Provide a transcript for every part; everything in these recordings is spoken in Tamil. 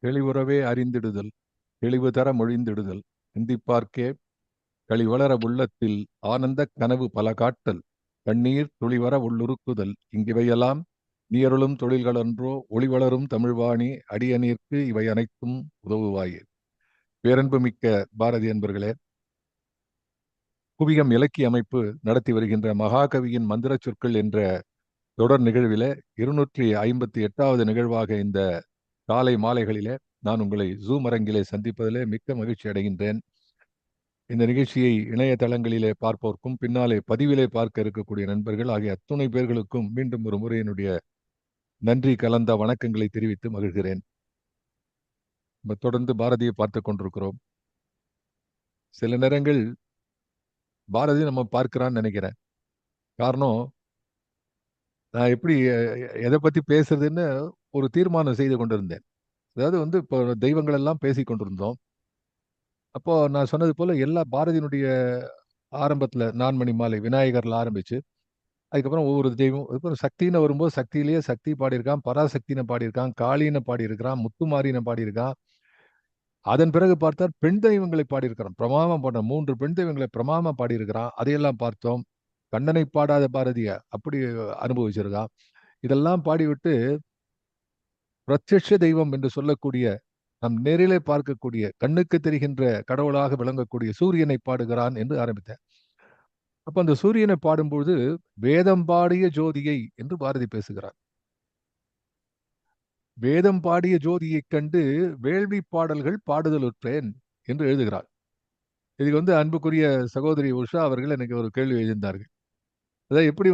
தெளிவுறவே அறிந்திடுதல் தெளிவு தர மொழிந்திடுதல் சிந்திப்பார்க்கே களிவளர உள்ளத்தில் ஆனந்த கனவு பல காட்டல் கண்ணீர் துளிவர உள்ளுருக்குதல் இங்கிவையெல்லாம் நீயருளும் தொழில்களன்றோ ஒளிவளரும் தமிழ்வாணி அடியநீர்க்கு இவை அனைத்தும் உதவுவாயே. பேரன்பு மிக்க பாரதி அன்பர்களே, குவியம் இலக்கிய அமைப்பு நடத்தி வருகின்ற மகாகவியின் மந்திர சொற்கள் என்ற தொடர் நிகழ்வில 258வது நிகழ்வாக இந்த காலை மாலைகளிலே நான் உங்களை ஜூம் அரங்கிலே சந்திப்பதிலே மிக்க மகிழ்ச்சி அடைகின்றேன். இந்த நிகழ்ச்சியை இணையதளங்களிலே பார்ப்போர்க்கும் பின்னாலே பதிவிலே பார்க்க இருக்கக்கூடிய நண்பர்கள் ஆகிய அத்துணை பேர்களுக்கும் மீண்டும் ஒரு முறை என்னுடைய நன்றி கலந்த வணக்கங்களை தெரிவித்து மகிழ்கிறேன். நம்ம தொடர்ந்து பாரதியை பார்த்து கொண்டிருக்கிறோம். சில நேரங்கள் பாரதி நம்ம பார்க்கிறான்னு நினைக்கிறேன். காரணம், நான் எப்படி எதை பத்தி பேசுறதுன்னு ஒரு தீர்மானம் செய்து கொண்டிருந்தேன். அதாவது இப்போ தெய்வங்கள் எல்லாம் பேசி கொண்டிருந்தோம். அப்போ நான் சொன்னது போல எல்லா பாரதியினுடைய ஆரம்பத்துல 4 மணி மாலை விநாயகர்ல ஆரம்பிச்சு அதுக்கப்புறம் ஒவ்வொரு தெய்வம் அதுக்கப்புறம் சக்தின்னு வரும்போது சக்தியிலேயே சக்தி பாடியிருக்கான், பராசக்தின்னு பாடியிருக்கான், காளின்னு பாடியிருக்கிறான், முத்துமாரின்னு பாடியிருக்கான். அதன் பிறகு பார்த்தால் பெண் தெய்வங்களை பாடியிருக்கிறான். பிரமாமா பாட 3 பெண் தெய்வங்களை பிரமாமா பாடியிருக்கிறான். அதையெல்லாம் பார்த்தோம். கண்ணனை பாடாத பாரதிய அப்படி அனுபவிச்சிருக்கான். இதெல்லாம் பாடிவிட்டு பிரத்யட்ச தெய்வம் என்று சொல்லக்கூடிய நம் நேரிலே பார்க்கக்கூடிய கண்ணுக்கு தெரிகின்ற கடவுளாக விளங்கக்கூடிய சூரியனை பாடுகிறான் என்று ஆரம்பித்தேன். அப்ப அந்த சூரியனை பாடும்போது வேதம் பாடிய ஜோதியை என்று பாரதி பேசுகிறார். வேதம் பாடிய ஜோதியைக் கண்டு வேள்வி பாடல்கள் பாடுதலுற்றேன் என்று எழுதுகிறார். இதுக்கு அன்புக்குரிய சகோதரி உஷா அவர்கள் எனக்கு ஒரு கேள்வி எழுந்தார்கள். அதாவது எப்படி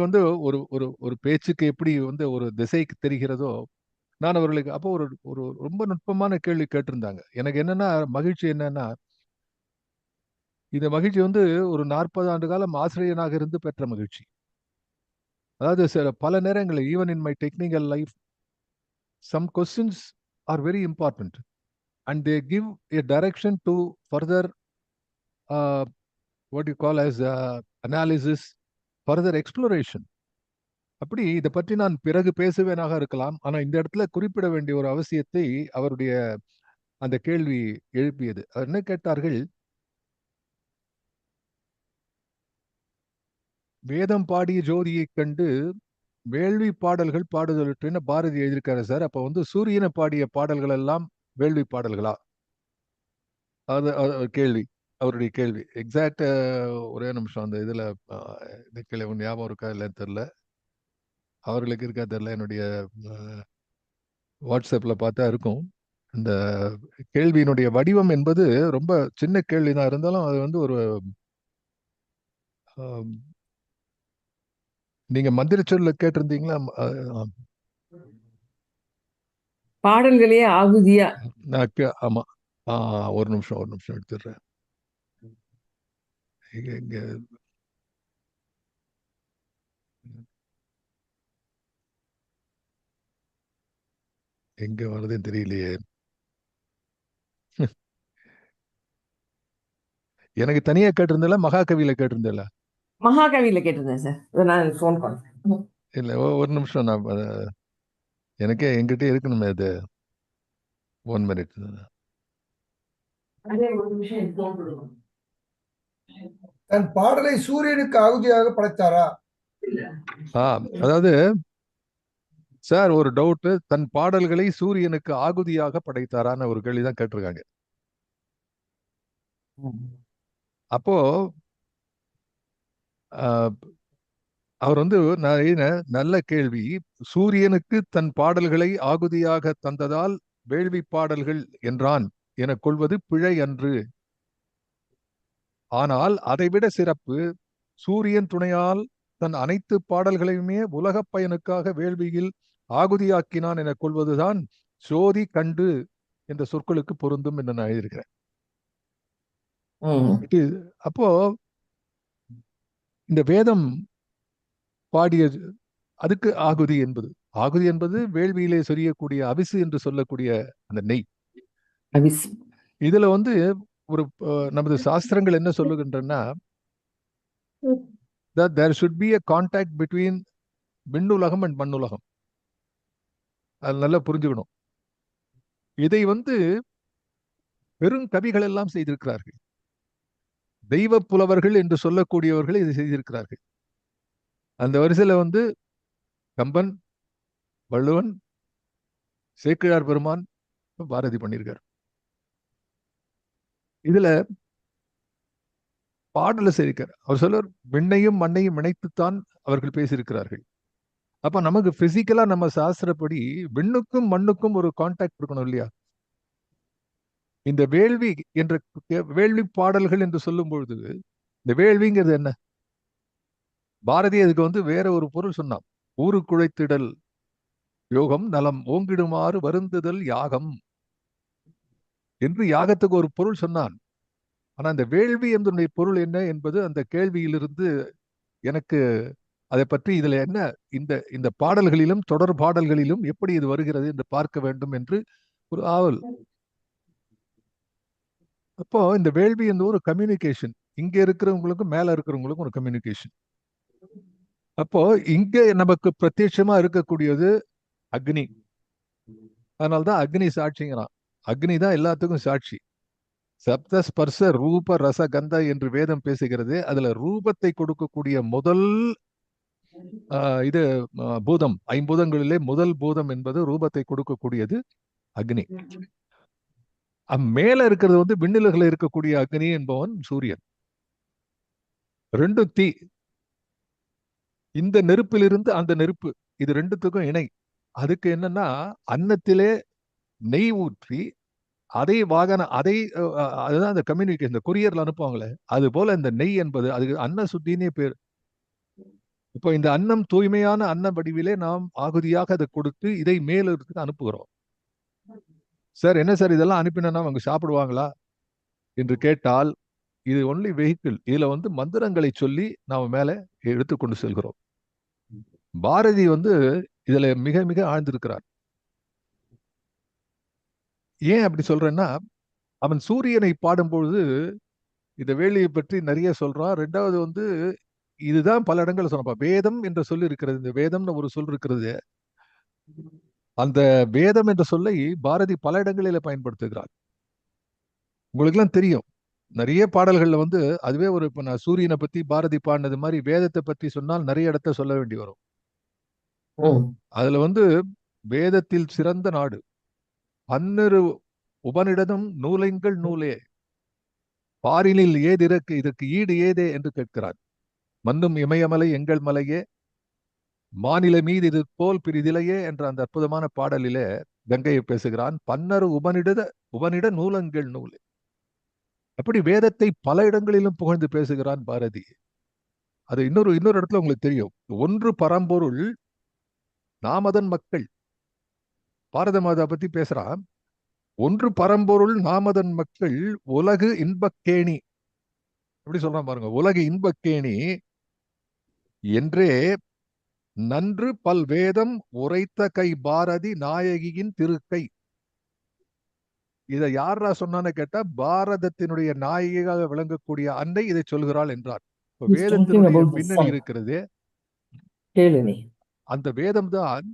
ஒரு ஒரு ஒரு பேச்சுக்கு எப்படி ஒரு திசைக்கு தெரிகிறதோ, நான் அவர்களுக்கு அப்போ ஒரு ஒரு ரொம்ப நுட்பமான கேள்வி கேட்டிருந்தாங்க. எனக்கு என்னன்னா மகிழ்ச்சி என்னன்னா, இந்த மகிழ்ச்சி ஒரு 40 ஆண்டு காலம் ஆசிரியனாக இருந்து பெற்ற மகிழ்ச்சி. அதாவது பல நேரங்களில் even in my technical life some questions are very important and they give a direction to further what you call as analysis, further exploration. அப்படி இதை பற்றி நான் பிறகு பேசுவேனாக இருக்கலாம். ஆனா இந்த இடத்துல குறிப்பிட வேண்டிய ஒரு அவசியத்தை அவருடைய அந்த கேள்வி எழுப்பியது. அவர் என்ன கேட்டார்கள், வேதம் பாடிய ஜோதியை கண்டு வேள்வி பாடல்கள் பாடுதலுற்றுன்னு பாரதி எழுதியிருக்காரு சார். அப்ப சூரியனை பாடிய பாடல்கள் எல்லாம் வேள்வி பாடல்களா? அது கேள்வி, அவருடைய கேள்வி. எக்ஸாக்ட் ஒரே நிமிஷம் அந்த இதுல ஞாபகம் இருக்கா இல்லைன்னு தெரியல, அவர்களுக்கு இருக்கா தெரியல. என்னுடைய வாட்ஸ்அப்ல பார்த்தா இருக்கும். இந்த கேள்வியினுடைய வடிவம் என்பது ரொம்ப சின்ன கேள்விதான் இருந்தாலும் அது ஒரு நீங்க மந்திர சொல்ல கேட்டிருந்தீங்களா? பாடல்களே ஆகுதியா? ஆமா. ஒரு நிமிஷம் எடுத்துடுறேன். எங்க வருதுன்னு தெரியலையே. எனக்கு தனியா கேட்டிருந்தல, மகாகவியில கேட்டிருந்தல? மகாகவியில கேட்டிருந்தேன் சார். நான் ஃபோன் பண்ணேன். இல்ல, ஒரு நிமிஷம். நான் எனக்கே என்கிட்ட இருக்கணுமே அது. 1 மினிட். தன் பாடலை சூரியனுக்கு ஆகுதியாக படைத்தாரா? அதாவது சார் ஒரு டவுட், தன் பாடல்களை சூரியனுக்கு ஆகுதியாக படைத்தாரான்னு ஒரு கேள்விதான் கேட்டிருக்காங்க. அப்போ அவர் நல்ல கேள்வி. சூரியனுக்கு தன் பாடல்களை ஆகுதியாக தந்ததால் வேள்வி பாடல்கள் என்றான் என கொள்வது பிழை அன்று. ஆனால் அதைவிட சிறப்பு, சூரியன் துணையால் தன் அனைத்து பாடல்களையுமே உலக பயனுக்காக வேள்வியில் ஆகுதியாக்கினான் என கொள்வதுதான் சோதி கண்டு என்ற சொற்களுக்கு பொருந்தும் என்று நான் எழுதியிருக்கிறேன். அப்போ இந்த வேதம் பாடிய அதுக்கு ஆகுதி என்பது வேள்வியிலே சொரியக்கூடிய அவிசு என்று சொல்லக்கூடிய அந்த நெய். இதுல ஒரு நமது சாஸ்திரங்கள் என்ன சொல்லுகின்றன, that there should be a contact between விண்ணுலகம் அண்ட் மண்ணுலகம். அது நல்லா புரிஞ்சுக்கணும். இதை பெரும் கவிகள் எல்லாம் செய்திருக்கிறார்கள். தெய்வ புலவர்கள் என்று சொல்லக்கூடியவர்கள் இதை செய்திருக்கிறார்கள். அந்த வரிசையில கம்பன், வள்ளுவன், சேக்கிழார் பெருமான், பாரதி பண்ணியிருக்கார். இதுல பாடல சேர்க்கிறார். அவர் சொல்றார், விண்ணையும் மண்ணையும் இணைத்துத்தான் அவர்கள் பேசியிருக்கிறார்கள். அப்ப நமக்கு பிசிக்கலா நம்ம சாஸ்திரப்படி விண்ணுக்கும் மண்ணுக்கும் ஒரு கான்டாக்ட் இருக்கணும் இல்லையா? இந்த வேள்வி என்ற வேள்வி பாடல்கள் என்று சொல்லும் பொழுது இந்த வேள்விங்கிறது என்ன? பாரதி அதுக்கு வேற ஒரு பொருள் சொன்னான். ஊரு குழைத்திடல் யோகம் நலம் ஓங்கிடுமாறு வருந்துதல் யாகம் என்று யாகத்துக்கு ஒரு பொருள் சொன்னான். ஆனா அந்த வேள்வி என்பதனுடைய பொருள் என்ன என்பது அந்த கேள்வியிலிருந்து எனக்கு அதை பற்றி இதுல என்ன இந்த இந்த பாடல்களிலும் தொடர் பாடல்களிலும் எப்படி இது வருகிறது என்று பார்க்க வேண்டும் என்று ஒரு ஆவல். அப்போ இந்த வேள்வி என்ற ஒரு கம்யூனிகேஷன், இங்க இருக்கிறவங்களுக்கும் மேல இருக்கிறவங்களுக்கும் ஒரு கம்யூனிகேஷன். அப்போ இங்க நமக்கு பிரத்யட்சமா இருக்கக்கூடியது அக்னி. அதனால்தான் அக்னி சாட்சிங்கிறான். அக்னி தான் எல்லாத்துக்கும் சாட்சி. சப்த ஸ்பர்ச ரூப ரச கந்த என்று வேதம் பேசுகிறது. அதுல ரூபத்தை கொடுக்கக்கூடிய முதல் இது பூதம், ஐம்பூதங்களிலே முதல் பூதம் என்பது ரூபத்தை கொடுக்கக்கூடியது அக்னி. மேல இருக்கிறது விண்ணிலகுல இருக்கக்கூடிய அக்னி என்பவன் சூரியன். ரெண்டும் தீ. இந்த நெருப்பிலிருந்து அந்த நெருப்பு, இது ரெண்டுத்துக்கும் இணை. அதுக்கு என்னன்னா, அன்னத்திலே நெய் ஊற்றி அதை அதுதான் அந்த கம்யூனிகேஷன், இந்த கொரியர்ல அனுப்புவாங்களே, அது போல இந்த நெய் என்பது அதுக்கு அன்ன சுத்தினே பேர். இப்போ இந்த அன்னம் தூய்மையான அன்ன வடிவிலே நாம் ஆகுதியாக அதை கொடுத்து இதை மேலிருந்து அனுப்புகிறோம். சார் என்ன சார் இதெல்லாம் அனுப்பினா அவங்க சாப்பிடுவாங்களா என்று கேட்டால், இது ஒன்லி வெஹிக்கிள். இதுல மந்திரங்களை சொல்லி நாம் மேல எடுத்துக்கொண்டு செல்கிறோம். பாரதி இதுல மிக மிக ஆழ்ந்திருக்கிறார். ஏன் அப்படி சொல்றேன்னா, அவன் சூரியனை பாடும்பொழுது இந்த வேள்வியை பற்றி நிறைய சொல்றான். ரெண்டாவது இதுதான் பல இடங்கள் சொன்னப்பா வேதம் என்ற சொல் இருக்கிறது. இந்த வேதம்னு ஒரு சொல் இருக்கிறது. அந்த வேதம் என்ற சொல்லை பாரதி பல இடங்களில பயன்படுத்துகிறார். உங்களுக்கு எல்லாம் தெரியும், நிறைய பாடல்கள்ல அதுவே இப்ப நான் சூரியனை பத்தி பாரதி பாடினது மாதிரி வேதத்தை பற்றி சொன்னால் நிறைய இடத்த சொல்ல வேண்டி வரும். அதுல வேதத்தில் சிறந்த நாடு, 12 உபனிடதும் நூலைங்கள் நூலே, பாரினில் ஏதிறக்கு இதற்கு ஈடு ஏதே என்று கேட்கிறார். மன்னும் இமயமலை எங்கள் மலையே, மாநில மீது இது போல் பிரிதிலையே என்ற அந்த அற்புதமான பாடலிலே கங்கையை பேசுகிறான். 12 உபனிட நூலங்கள் நூலே. அப்படி வேதத்தை பல இடங்களிலும் புகழ்ந்து பேசுகிறான் பாரதி. அது இன்னொரு இடத்துல உங்களுக்கு தெரியும். ஒன்று பரம்பொருள் நாமதன் மக்கள், பாரத மாதா பத்தி பேசுறான். ஒன்று பரம்பொருள் நாமதன் மக்கள் உலகு இன்பக்கேணி. எப்படி சொல்றான் பாருங்க, உலகு இன்பக்கேணி என்றே நன்று பல்வேதம் உரைத்த கை பாரதி நாயகியின் திருக்கை. இதை யாரா சொன்னான்னு கேட்டா, பாரதத்தினுடைய நாயகியாக விளங்கக்கூடிய அன்னை இதை சொல்கிறாள் என்றார். வேதத்தினுடைய பின்னணி இருக்கிறது. அந்த வேதம் தான்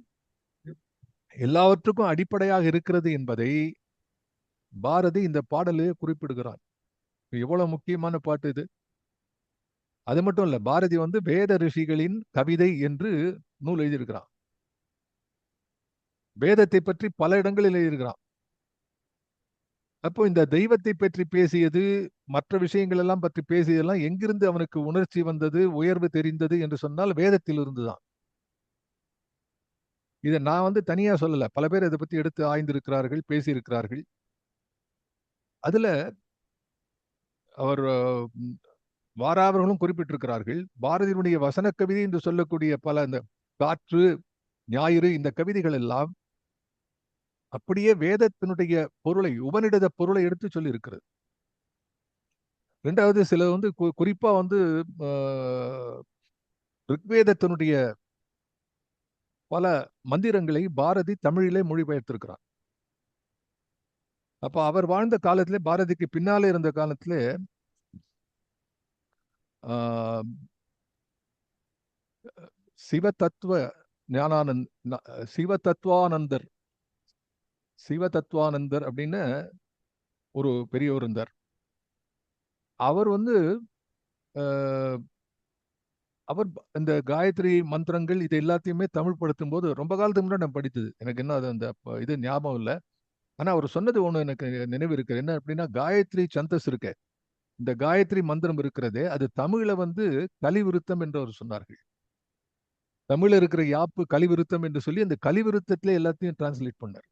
எல்லாவற்றுக்கும் அடிப்படையாக இருக்கிறது என்பதை பாரதி இந்த பாடலே குறிப்பிடுகிறான். எவ்வளவு முக்கியமான பாட்டு இது. அது மட்டும் இல்ல, பாரதி வேத ரிஷிகளின் கவிதை என்று நூல் எழுதியிருக்கிறான். வேதத்தை பற்றி பல இடங்களில் எழுதியிருக்கிறான். அப்போ இந்த தெய்வத்தை பற்றி பேசியது, மற்ற விஷயங்கள் எல்லாம் பற்றி பேசியதெல்லாம் எங்கிருந்து அவனுக்கு உணர்ச்சி வந்தது, உயர்வு தெரிந்தது என்று சொன்னால் வேதத்தில் இருந்துதான். இதை நான் தனியா சொல்லல, பல பேர் இதை பத்தி எடுத்து ஆய்ந்திருக்கிறார்கள், பேசியிருக்கிறார்கள். அதுல அவர் வாராவர்களும் குறிப்பிட்டிருக்கிறார்கள். பாரதியினுடைய வசன கவிதை என்று சொல்லக்கூடிய பல இந்த காற்று, ஞாயிறு, இந்த கவிதைகள் எல்லாம் அப்படியே வேதத்தினுடைய பொருளை, உபனிடத பொருளை எடுத்து சொல்லி இருக்கிறது. ரெண்டாவது சில குறிப்பா ரிக்வேதத்தினுடைய பல மந்திரங்களை பாரதி தமிழிலே மொழிபெயர்த்திருக்கிறார். அப்ப அவர் வாழ்ந்த காலத்திலே, பாரதிக்கு பின்னாலே இருந்த காலத்திலே சிவ தத்துவானந்தர் சிவதத்துவானந்தர் அப்படின்னு ஒரு பெரியவர் இருந்தார். அவர் வந்து அஹ், அவர் இந்த காயத்ரி மந்திரங்கள் இது எல்லாத்தையுமே தமிழ் படுத்தும் போது ரொம்ப காலத்துக்கு முன்னாடி நான் படித்தது. எனக்கு இன்னும் அது அந்த இது ஞாபகம் இல்லை. ஆனா அவர் சொன்னது ஒண்ணு எனக்கு நினைவு இருக்கு. என்ன அப்படின்னா, காயத்ரி சந்தஸ் இருக்கு, இந்த காயத்ரி மந்திரம் இருக்கிறதே அது தமிழ்ல வந்து கலிவிருத்தம் என்று அவர் சொன்னார்கள். தமிழ்ல இருக்கிற யாப்பு கலிவிருத்தம் என்று சொல்லி அந்த கலிவிருத்தத்திலே எல்லாத்தையும் டிரான்ஸ்லேட் பண்ணார்.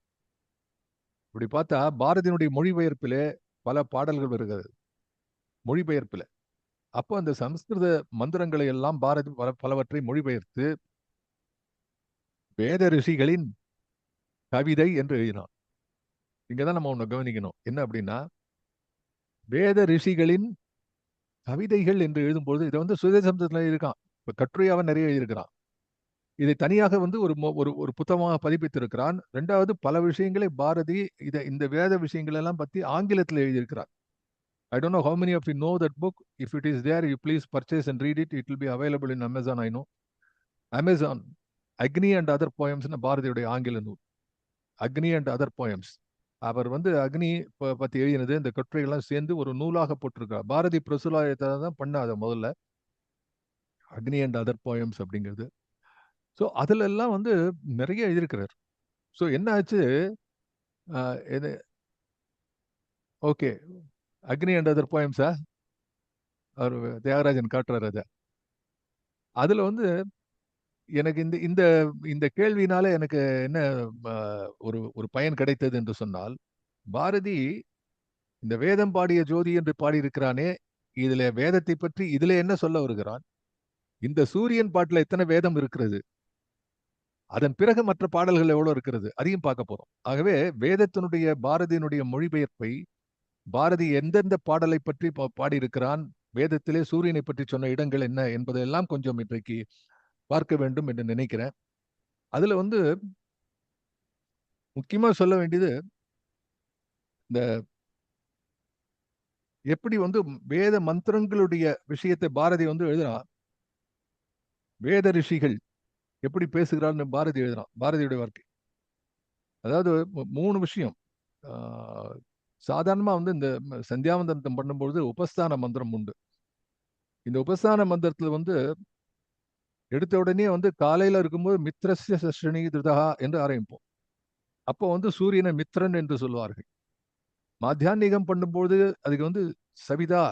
இப்படி பார்த்தா பாரதியினுடைய மொழிபெயர்ப்பிலே பல பாடல்கள் வருகிறது மொழிபெயர்ப்பில். அப்போ அந்த சமஸ்கிருத மந்திரங்களை எல்லாம் பாரதி பலவற்றை மொழிபெயர்த்து வேத ரிஷிகளின் கவிதை என்று எழுதினான். இங்கதான் நம்ம ஒண்ணு கவனிக்கணும். என்ன அப்படின்னா, வேத ரிஷிகளின் கவிதைகள் என்று எழுதும்போது இதை வந்து சுதேசத்துல இருக்கான். இப்ப கட்டுரையாக நிறைய எழுதியிருக்கிறான். இதை தனியாக வந்து ஒரு ஒரு ஒரு புத்தகமாக பதிப்பித்திருக்கிறான். ரெண்டாவது, பல விஷயங்களை பாரதி இந்த வேத விஷயங்கள் எல்லாம் பத்தி ஆங்கிலத்தில் எழுதியிருக்கிறார். I don't know how many of you know that book. If it is there, you please purchase and read it. It will be available in Amazon, I know. Amazon. Agni and Other Poems பாரதியுடைய ஆங்கில நூல். அக்னி அண்ட் அதர் போயம்ஸ். அவர் வந்து அக்னி பத்தி எழுதினது இந்த கட்டுரைகள்லாம் சேர்ந்து ஒரு நூலாக போட்டிருக்கார். பாரதி பிரசுலாயத்தை தான் பண்ணாத முதல்ல அக்னி அண்ட் அதர் போயம்ஸ் அப்படிங்கிறது. ஸோ அதுல எல்லாம் வந்து நிறைய எழுதியிருக்கிறார். ஸோ என்ன ஆச்சு, ஓகே, அக்னி அண்ட் அதர் போயம்ஸா அவர் தியாகராஜன் காட்டுறாரு அதை. அதுல வந்து எனக்கு இந்த இந்த இந்த கேள்வினால எனக்கு என்ன ஒரு ஒரு பயன் கிடைத்தது என்று சொன்னால், பாரதி இந்த வேதம் பாடிய ஜோதி என்று பாடியிருக்கிறானே, இதுல வேதத்தை பற்றி இதுல என்ன சொல்ல வருகிறான்? இந்த சூரியன் பாட்டுல எத்தனை வேதம் இருக்கிறது, அதன் பிறகு மற்ற பாடல்கள் எவ்வளவு இருக்கிறது, அதையும் பார்க்க போறோம். ஆகவே வேதத்தினுடைய பாரதியினுடைய மொழிபெயர்ப்பை, பாரதி எந்தெந்த பாடலை பற்றி பாடியிருக்கிறான், வேதத்திலே சூரியனை பற்றி சொன்ன இடங்கள் என்ன என்பதையெல்லாம் கொஞ்சம் இன்றைக்கு பார்க்க வேண்டும் என்று நினைக்கிறேன். அதுல வந்து முக்கியமா சொல்ல வேண்டியது, இந்த எப்படி வந்து வேத மந்திரங்களுடைய விஷயத்தை பாரதி வந்து எழுதுறான். வேத ரிஷிகள் எப்படி பேசுகிறான்னு பாரதி எழுதுறான். பாரதியுடைய வாழ்க்கை அதாவது 3 விஷயம். சாதாரணமா வந்து இந்த சந்தியாவந்தனம் பண்ணும்பொழுது உபஸ்தான மந்திரம் உண்டு. இந்த உபஸ்தான மந்திரத்துல வந்து எடுத்த உடனே வந்து காலையில இருக்கும்போது மித்ரஸ்ய சஷ்ணி திருதா என்று ஆரம்பிப்போம். அப்போ வந்து சூரியனை மித்ரன் என்று சொல்வார்கள். மாத்தியான்மிகம் பண்ணும்போது அதுக்கு வந்து சவிதா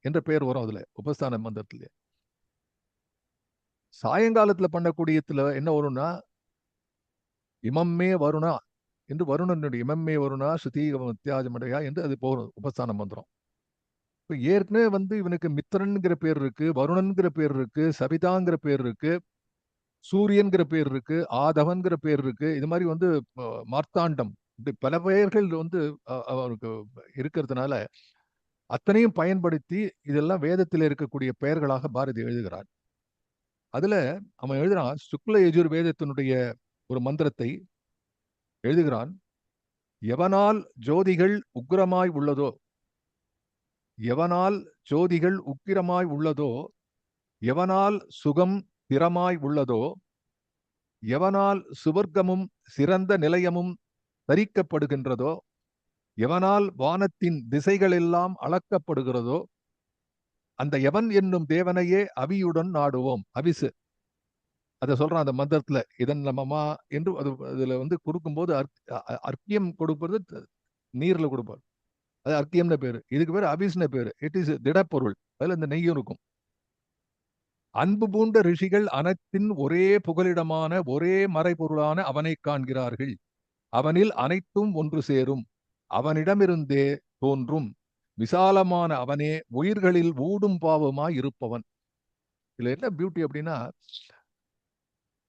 என்ற பெயர் வரும் அதுல உபஸ்தான மந்திரத்திலே. சாயங்காலத்துல பண்ணக்கூடியத்துல என்ன வரும்னா, இமம்மே வருணா என்று வருணனுடைய இமம்மே வருணா ஸ்ருதி வித்தியாஜமடையா என்று அது போகும் உபஸ்தான மந்திரம். இப்ப ஏற்கனவே வந்து இவனுக்கு மித்ரன்கிற பேர் இருக்கு, வருணன்கிற பேர் இருக்கு, சபிதாங்கிற பேர் இருக்கு, சூரியன்கிற பேர் இருக்கு, ஆதவன்கிற பேர் இருக்கு. இது மாதிரி வந்து மார்த்தாண்டம், இப்படி பல பெயர்கள் வந்து அவருக்கு இருக்கிறதுனால அத்தனையும் பயன்படுத்தி இதெல்லாம் வேதத்தில் இருக்கக்கூடிய பெயர்களாக பாரதி எழுதுகிறார். அதுல அவன் எழுதுறான், சுக்ல யஜுர் வேதத்தினுடைய ஒரு மந்திரத்தை எழுதுகிறான். எவனால் ஜோதிகள் உக்கிரமாய் உள்ளதோ, எவனால் ஜோதிகள் உக்கிரமாய் உள்ளதோ, எவனால் சுகம் திறமாய் உள்ளதோ, எவனால் சுவர்க்கமும் சிறந்த நிலையமும் தரிக்கப்படுகின்றதோ, எவனால் வானத்தின் திசைகளெல்லாம் அளக்கப்படுகிறதோ, அந்த எவன் என்னும் தேவனையே அவியுடன் நாடுவோம். அவிசு அதை சொல்றான் அந்த மந்திரத்துல. இதன் நம்மமா என்று அது அதுல வந்து கொடுக்கும்போது அர்க்கியம் கொடுப்பது நீர்ல கொடுப்பார், அது அர்க்கியம்னு பேரு. இதுக்கு பேரு அபிஸ்னு பேரு. இட் இஸ் திடப்பொருள், அதுல இந்த நெய்யும் இருக்கும். அன்பு பூண்ட ரிஷிகள் அனைத்தின் ஒரே புகலிடமான ஒரே மறைபொருளான அவனை காண்கிறார்கள். அவனில் அனைத்தும் ஒன்று சேரும், அவனிடமிருந்தே தோன்றும் விசாலமான அவனே உயிர்களில் ஊடும் பாவமாய் இருப்பவன். இதுல என்ன பியூட்டி அப்படின்னா,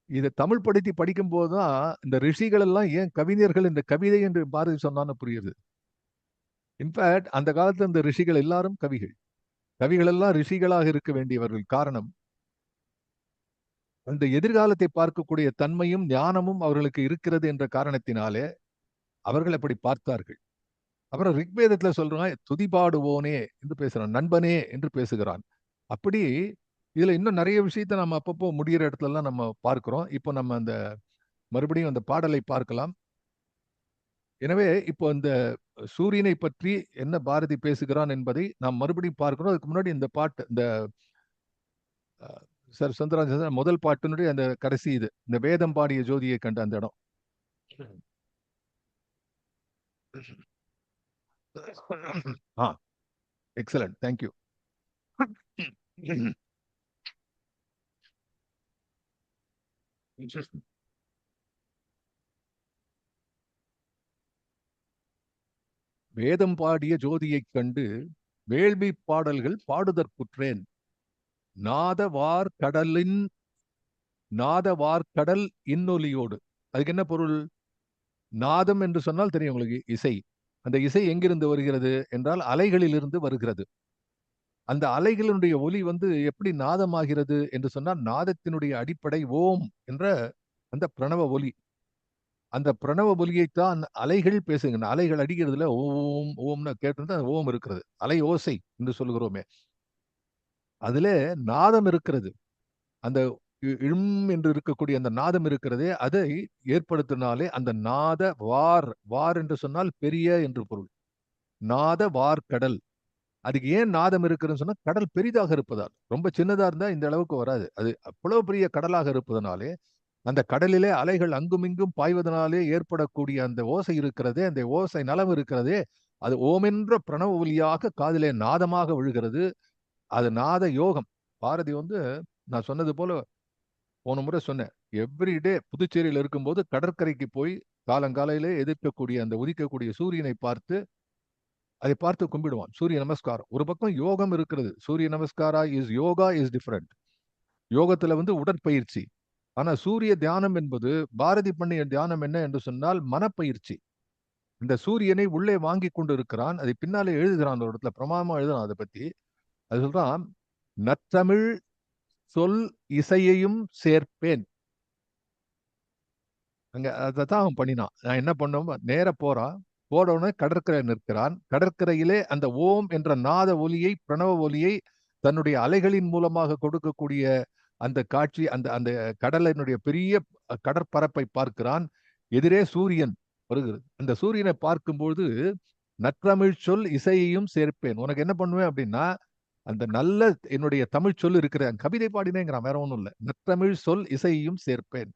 இதை தமிழ் படுத்தி படிக்கும் போதுதான் இந்த ரிஷிகள் எல்லாம் ஏன் கவிஞர்கள் இந்த கவிதை என்று பாரதி சொன்னான்னு புரியுது. இன்ஃபேக்ட் அந்த காலத்துல இந்த ரிஷிகள் எல்லாரும் கவிகள். கவிகள் எல்லாம் ரிஷிகளாக இருக்க வேண்டியவர்கள். காரணம், அந்த எதிர்காலத்தை பார்க்கக்கூடிய தன்மையும் ஞானமும் அவர்களுக்கு இருக்கிறது என்ற காரணத்தினாலே அவர்கள் அப்படி பார்த்தார்கள். அப்புறம் ரிக்வேதத்துல சொல்றான், துதிபாடுவோனே என்று பேசுறான், நண்பனே என்று பேசுகிறான். அப்படி இதுல இன்னும் நிறைய விஷயத்த நம்ம அப்பப்போ முடிகிற இடத்துல எல்லாம் நம்ம பார்க்கிறோம். இப்போ நம்ம அந்த மறுபடியும் அந்த பாடலை பார்க்கலாம். எனவே இப்போ இந்த சூரியனை பற்றி என்ன பாரதி பேசுகிறான் என்பதை நாம் மறுபடியும் பார்க்கிறோம். அதுக்கு முன்னாடி இந்த பாட்டு, இந்த சார் சுந்தரராஜன் முதல் பாட்டினுடைய அந்த கடைசி இது, இந்த வேதம் பாடிய ஜோதியை கண்ட அந்த இடம். Excellent, thank you. வேதம் பாடிய ஜோதியைக் கண்டு வேள்வி பாடல்கள் பாடுதற்குற்றேன், நாதவார் கடல் இன்னொலியோடு. அதுக்கு என்ன பொருள்? நாதம் என்று சொன்னால் தெரியும் உங்களுக்கு, இசை. அந்த இசை எங்கிருந்து வருகிறது என்றால் அலைகளிலிருந்து வருகிறது. அந்த அலைகளினுடைய ஒலி எப்படி நாதமாகிறது என்று சொன்னால், நாதத்தினுடைய அடிப்படை ஓம் என்ற அந்த பிரணவ ஒலி. அந்த பிரணவ ஒலியைத்தான் அலைகள் பேசுகின்றன. அலைகள் அடிக்கிறதுல ஓம் ஓம்னு கேட்டிருந்தா ஓம் இருக்கிறது, அலை ஓசை என்று சொல்கிறோமே, அதுல நாதம் இருக்கிறது. அந்த இம் என்று இருக்கக்கூடிய அந்த நாதம் இருக்கிறதே, அதை ஏற்படுத்தினாலே அந்த நாத வார் என்று சொன்னால் பெரிய என்று பொருள். நாத வார் கடல். அதுக்கு ஏன் நாதம் இருக்குன்னு சொன்னா, கடல் பெரிதாக இருப்பதால். ரொம்ப சின்னதா இருந்தா இந்த அளவுக்கு வராது. அது அவ்வளவு பெரிய கடலாக இருப்பதனாலே, அந்த கடலிலே அலைகள் அங்குமிங்கும் பாய்வதனாலே ஏற்படக்கூடிய அந்த ஓசை இருக்கிறதே, அந்த ஓசை நலம் இருக்கிறதே, அது ஓமென்ற பிரணவ ஒலியாக காதிலே நாதமாக விழுகிறது. அது நாத யோகம். பாரதி நான் சொன்னது போல போன முறை சொன்னேன், எவ்ரிடே புதுச்சேரியில் இருக்கும்போது கடற்கரைக்கு போய் காலங்காலையிலே எதிர்க்கக்கூடிய அந்த உதிக்கக்கூடிய சூரியனை பார்த்து, அதை பார்த்து கும்பிடுவான். சூரிய நமஸ்காரம் ஒரு பக்கம் யோகம் இருக்கிறது. சூரிய நமஸ்காரா யோகா இஸ் டிஃபரெண்ட். யோகத்துல உடற்பயிற்சி. ஆனா சூரிய தியானம் என்பது, பாரதி பண்ணிய தியானம் என்ன என்று சொன்னால் மனப்பயிற்சி. இந்த சூரியனை உள்ளே வாங்கி கொண்டு இருக்கிறான். அதை பின்னாலே எழுதுகிறான், ஒரு இடத்துல பிரமாதமா எழுதுறான் அதை பத்தி. அது சொல்றான், நற்றமிழ் சொல் இசையையும் சேர்ப்பேன். அங்க அதைத்தான் அவன் பண்ணினான். நான் என்ன பண்ணோம், நேர போறான், போனவுடனே கடற்கரை நிற்கிறான். கடற்கரையிலே அந்த ஓம் என்ற நாத ஒலியை, பிரணவ ஒலியை தன்னுடைய அலைகளின் மூலமாக கொடுக்கக்கூடிய அந்த காட்சி, அந்த அந்த கடலினுடைய பெரிய கடற்பரப்பை பார்க்கிறான். எதிரே சூரியன் வருகிறது. அந்த சூரியனை பார்க்கும்போது, நற்றமிழ் சொல் இசையையும் சேர்ப்பேன். உனக்கு என்ன பண்ணுவேன் அப்படின்னா, அந்த நல்ல என்னுடைய தமிழ் சொல் இருக்கிற கவிதை பாடினேங்கிறான், வேற ஒன்றும் இல்லை. நற்றமிழ் சொல் இசையையும் சேர்ப்பேன்.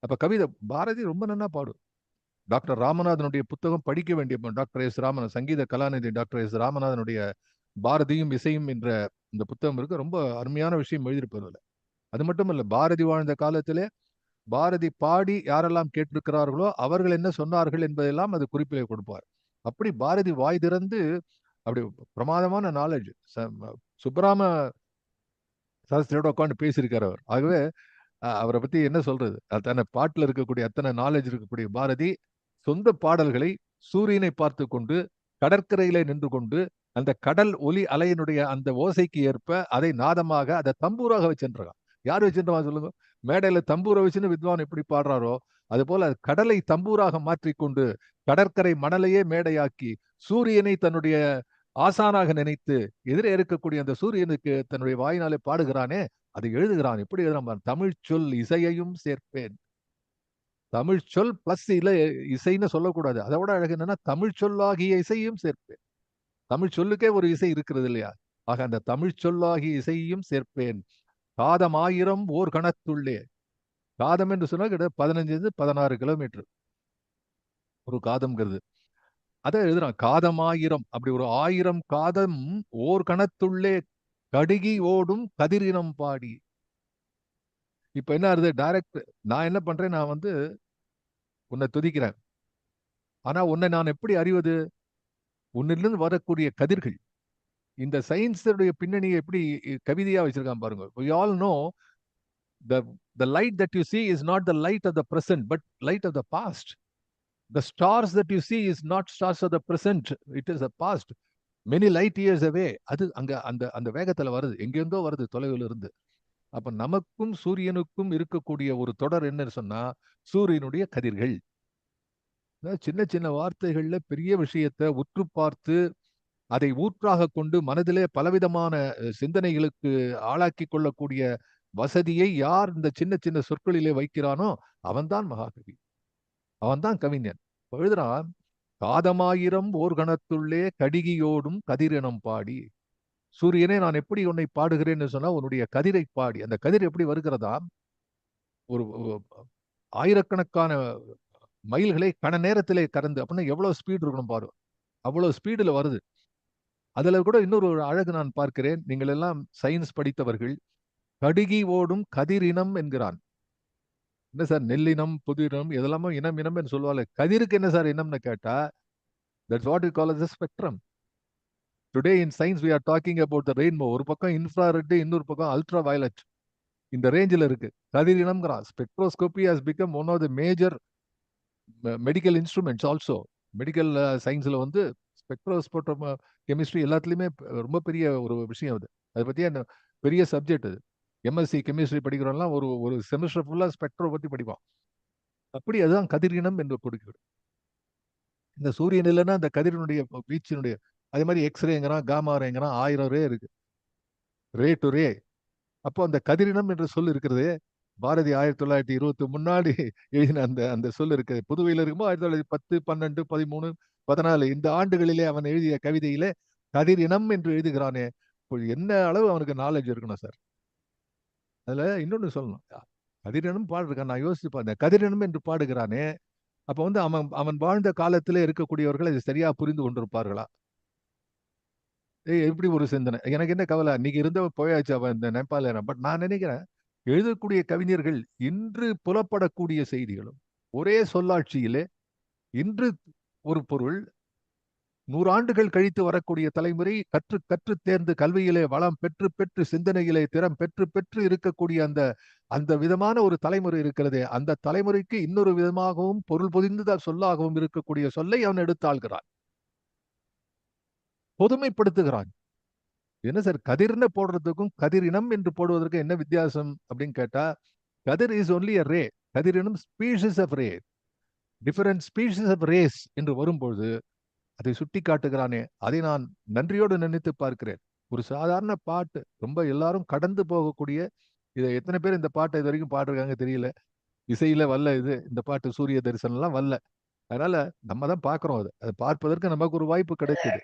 அப்ப கவிதை பாரதி ரொம்ப நன்னா பாடும். டாக்டர் ராமநாதனுடைய புத்தகம் படிக்க வேண்டிய, doctor S Ramanathan, Sangeetha Kalanidhi doctor S ராமநாதனுடைய பாரதியும் இசையும் என்ற இந்த புத்தகம் இருக்கு. ரொம்ப அருமையான விஷயம் எழுதியிருப்பதில்லை. அது மட்டும் இல்ல, பாரதி வாழ்ந்த காலத்திலே பாரதி பாடி யாரெல்லாம் கேட்டிருக்கிறார்களோ அவர்கள் என்ன சொன்னார்கள் என்பதெல்லாம் அது குறிப்பிலே கொடுப்பார். அப்படி பாரதி வாய் திறந்து அப்படி பிரமாதமான நாலேஜ். சுப்பராம சாஸ்திரியோட உட்காந்து பேசியிருக்கார் அவர். ஆகவே அவரை பத்தி என்ன சொல்றது, அத்தனை பாட்டுல இருக்கக்கூடிய அத்தனை நாலேஜ் இருக்கக்கூடிய பாரதி சொந்த பாடல்களை சூரியனை பார்த்து கொண்டு கடற்கரையில நின்று கொண்டு அந்த கடல் ஒலி அலையினுடைய அந்த ஓசைக்கு ஏற்ப அதை நாதமாக, அதை தம்பூராக வச்சுருக்கான். யார் வச்சுருவான் சொல்லுங்க? மேடையில தம்பூரை வச்சுன்னு வித்வான் எப்படி பாடுறாரோ அது போல கடலை தம்பூராக மாற்றிக்கொண்டு கடற்கரை மணலையே மேடையாக்கி சூரியனை தன்னுடைய ஆசானாக நினைத்து எதிரே இருக்கக்கூடிய அந்த சூரியனுக்கு தன்னுடைய வாயினாலே பாடுகிறானே, அதை எழுதுகிறான். எப்படி எழுதுறான்? தமிழ் சொல் இசையையும் சேர்ப்பேன். தமிழ் சொல் பிளஸ் இசைன்னு சொல்லக்கூடாது. அதை விட அழகு என்னன்னா, தமிழ் சொல்லாகிய இசையும் சேர்ப்பேன். தமிழ் சொல்லுக்கே ஒரு இசை இருக்கிறது இல்லையா? ஆக அந்த தமிழ் சொல்லாகிய இசையையும் சேர்ப்பேன். காதம் 1000 ஓர் கணத்துள்ளே. காதம் என்று சொன்னா கிட்ட 15 16 கிலோமீட்டர் ஒரு காதம்ங்கிறது. அதை எழுதுறான். காதம் 1000, அப்படி ஒரு 1000 காதம் ஓர் கணத்துள்ளே கடுகி ஓடும் கதிரினம் பாடி. இப்ப என்ன ஆகுது? டைரக்ட் நான் என்ன பண்றேன், நான் உன்னை துதிக்கிறேன். ஆனா உன்னை நான் எப்படி அறிவது? உன்னிலிருந்து வரக்கூடிய கதிர்கள். இந்த சயின்ஸுடைய பின்னணியை எப்படி கவிதையா வச்சிருக்கான் பாருங்க. We all know the light that you see is not the light of the present but light of the past. The stars that you see is not stars of the present, it is the past, many light years away. அது அங்க அந்த அந்த வேகத்துல வருது, எங்கெங்கோ வருது, தொலைவில் இருந்து. அப்ப நமக்கும் சூரியனுக்கும் இருக்கக்கூடிய ஒரு தொடர் என்னன்னு சொன்னா, சூரியனுடைய கதிர்கள். சின்ன சின்ன வார்த்தைகள்ல பெரிய விஷயத்தை உற்று பார்த்து அதை ஊற்றாக கொண்டு மனதிலே பலவிதமான சிந்தனைகளுக்கு ஆளாக்கி கொள்ளக்கூடிய வசதியை யார் இந்த சின்ன சின்ன சொற்களிலே வைக்கிறானோ அவன்தான் மகாகவி, அவன்தான் கவிஞன். எழுதுறான், காதமாயிரம் ஓர்கணத்துள்ளே கடிகியோடும் கதிரினம் பாடி. சூரியனே, நான் எப்படி உன்னை பாடுகிறேன்னு சொன்னா, உன்னுடைய கதிரை பாடி. அந்த கதிர் எப்படி வருகிறதா? ஒரு ஆயிரக்கணக்கான மைல்களை கண நேரத்திலே கடந்து, அப்படின்னா எவ்வளவு ஸ்பீடு இருக்கணும் பாரு. அவ்வளவு ஸ்பீடுல வருது. அதுல கூட இன்னொரு ஒரு அழகு நான் பார்க்கிறேன். நீங்கள் எல்லாம் சயின்ஸ் படித்தவர்கள். கடுகி ஓடும் கதிரினம் என்கிறான். என்ன சார், நெல்லினம் புதினம் இதெல்லாமோ இனம் இனம் என்று சொல்லுவாங்க. கதிருக்கு என்ன சார் இனம்னு கேட்டா, that's what we call as a spectrum. Today in science we are talking about the rainbow. ஒரு பக்கம் இன்ஃப்ராரெட், இன்னொரு பக்கம் அல்ட்ரா வயலட். இந்த ரேஞ்சில் இருக்கு கதிரினம்ங்கிறான். Spectroscopy has become one of the major medical instruments also. Medical சயின்ஸ்ல வந்து ஸ்பெக்ட்ரோஸ்போட்டோ கெமிஸ்ட்ரி எல்லாத்துலேயுமே ரொம்ப பெரிய ஒரு விஷயம் அது. அதை பற்றி அந்த பெரிய சப்ஜெக்ட் அது. எம்எஸ்சி கெமிஸ்ட்ரி படிக்கிறோம்லாம் ஒரு ஒரு செமிஸ்டர் ஃபுல்லாக ஸ்பெக்ட்ரோ பற்றி படிப்பான். அப்படி அதுதான் கதிரினம் என்று கொடுக்கிறது. இந்த சூரியன் இல்லைன்னா அந்த கதிரினுடைய வீச்சினுடைய, அதே மாதிரி எக்ஸ்ரேங்கிறான், காமா ரேங்கிறான், 1000 ரே இருக்கு, ரே டு ரே. அப்போ அந்த கதிரினம் என்ற சொல் இருக்கிறது. பாரதி 1920 முன்னாடி எழுதின அந்த அந்த சொல் இருக்கு. புதுவையில் இருக்கும்போது 1910, 12, 13, 14 இந்த ஆண்டுகளிலே அவன் எழுதிய கவிதையிலே கதிரினம் என்று எழுதுகிறானே. என்ன அளவு அவனுக்கு நாலேஜ் இருக்கணும் சார். அதுல இன்னொன்னு சொல்லணும். கதிரினம் பாடுறான். நான் யோசிச்சு பார்த்தேன், கதிரினம் என்று பாடுகிறானே, அப்ப வந்து அவன் அவன் வாழ்ந்த காலத்திலே இருக்கக்கூடியவர்கள் அதை சரியா புரிந்து கொண்டிருப்பார்களா? எப்படி ஒரு சிந்தனை. எனக்கு என்ன கவலை, இன்னைக்கு இருந்தவன் போயாச்சு, அவன் இந்த நேபாள. பட் நான் நினைக்கிறேன், எழுதக்கூடிய கவிஞர்கள் இன்று புலப்படக்கூடிய செய்திகளும் ஒரே சொல்லாட்சியிலே இன்று ஒரு பொருள் 100 ஆண்டுகள் கழித்து வரக்கூடிய தலைமுறை கற்று கற்று தேர்ந்து கல்வியிலே வளம் பெற்று பெற்று சிந்தனையிலே திறம் பெற்று பெற்று இருக்கக்கூடிய அந்த அந்த விதமான ஒரு தலைமுறை இருக்கிறதே, அந்த தலைமுறைக்கு இன்னொரு விதமாகவும் பொருள் பொதிந்த சொல்லாகவும் இருக்கக்கூடிய சொல்லை அவன் எடுத்தாள்கிறான், பொதுமைப்படுத்துகிறான். என்ன சார், கதிர்னு போடுறதுக்கும் கதிரினம் என்று போடுவதற்கு என்ன வித்தியாசம் அப்படின்னு கேட்டா, கதிர் இஸ் ஒன்லி a ரே. கதிரினம் species of ray. Different species of rays என்று வரும்பொழுது அதை சுட்டி காட்டுகிறானே, அதை நான் நன்றியோடு நினைத்து பார்க்கிறேன். ஒரு சாதாரண பாட்டு, ரொம்ப எல்லாரும் கடந்து போகக்கூடிய, இதை எத்தனை பேர் இந்த பாட்டை இது வரைக்கும் பாடிருக்காங்க தெரியல. இசையில வல்ல இது, இந்த பாட்டு சூரிய தரிசனம்லாம் வல்ல. அதனால நம்ம தான் பார்க்கிறோம். அதை பார்ப்பதற்கு நமக்கு ஒரு வாய்ப்பு கிடைக்குது.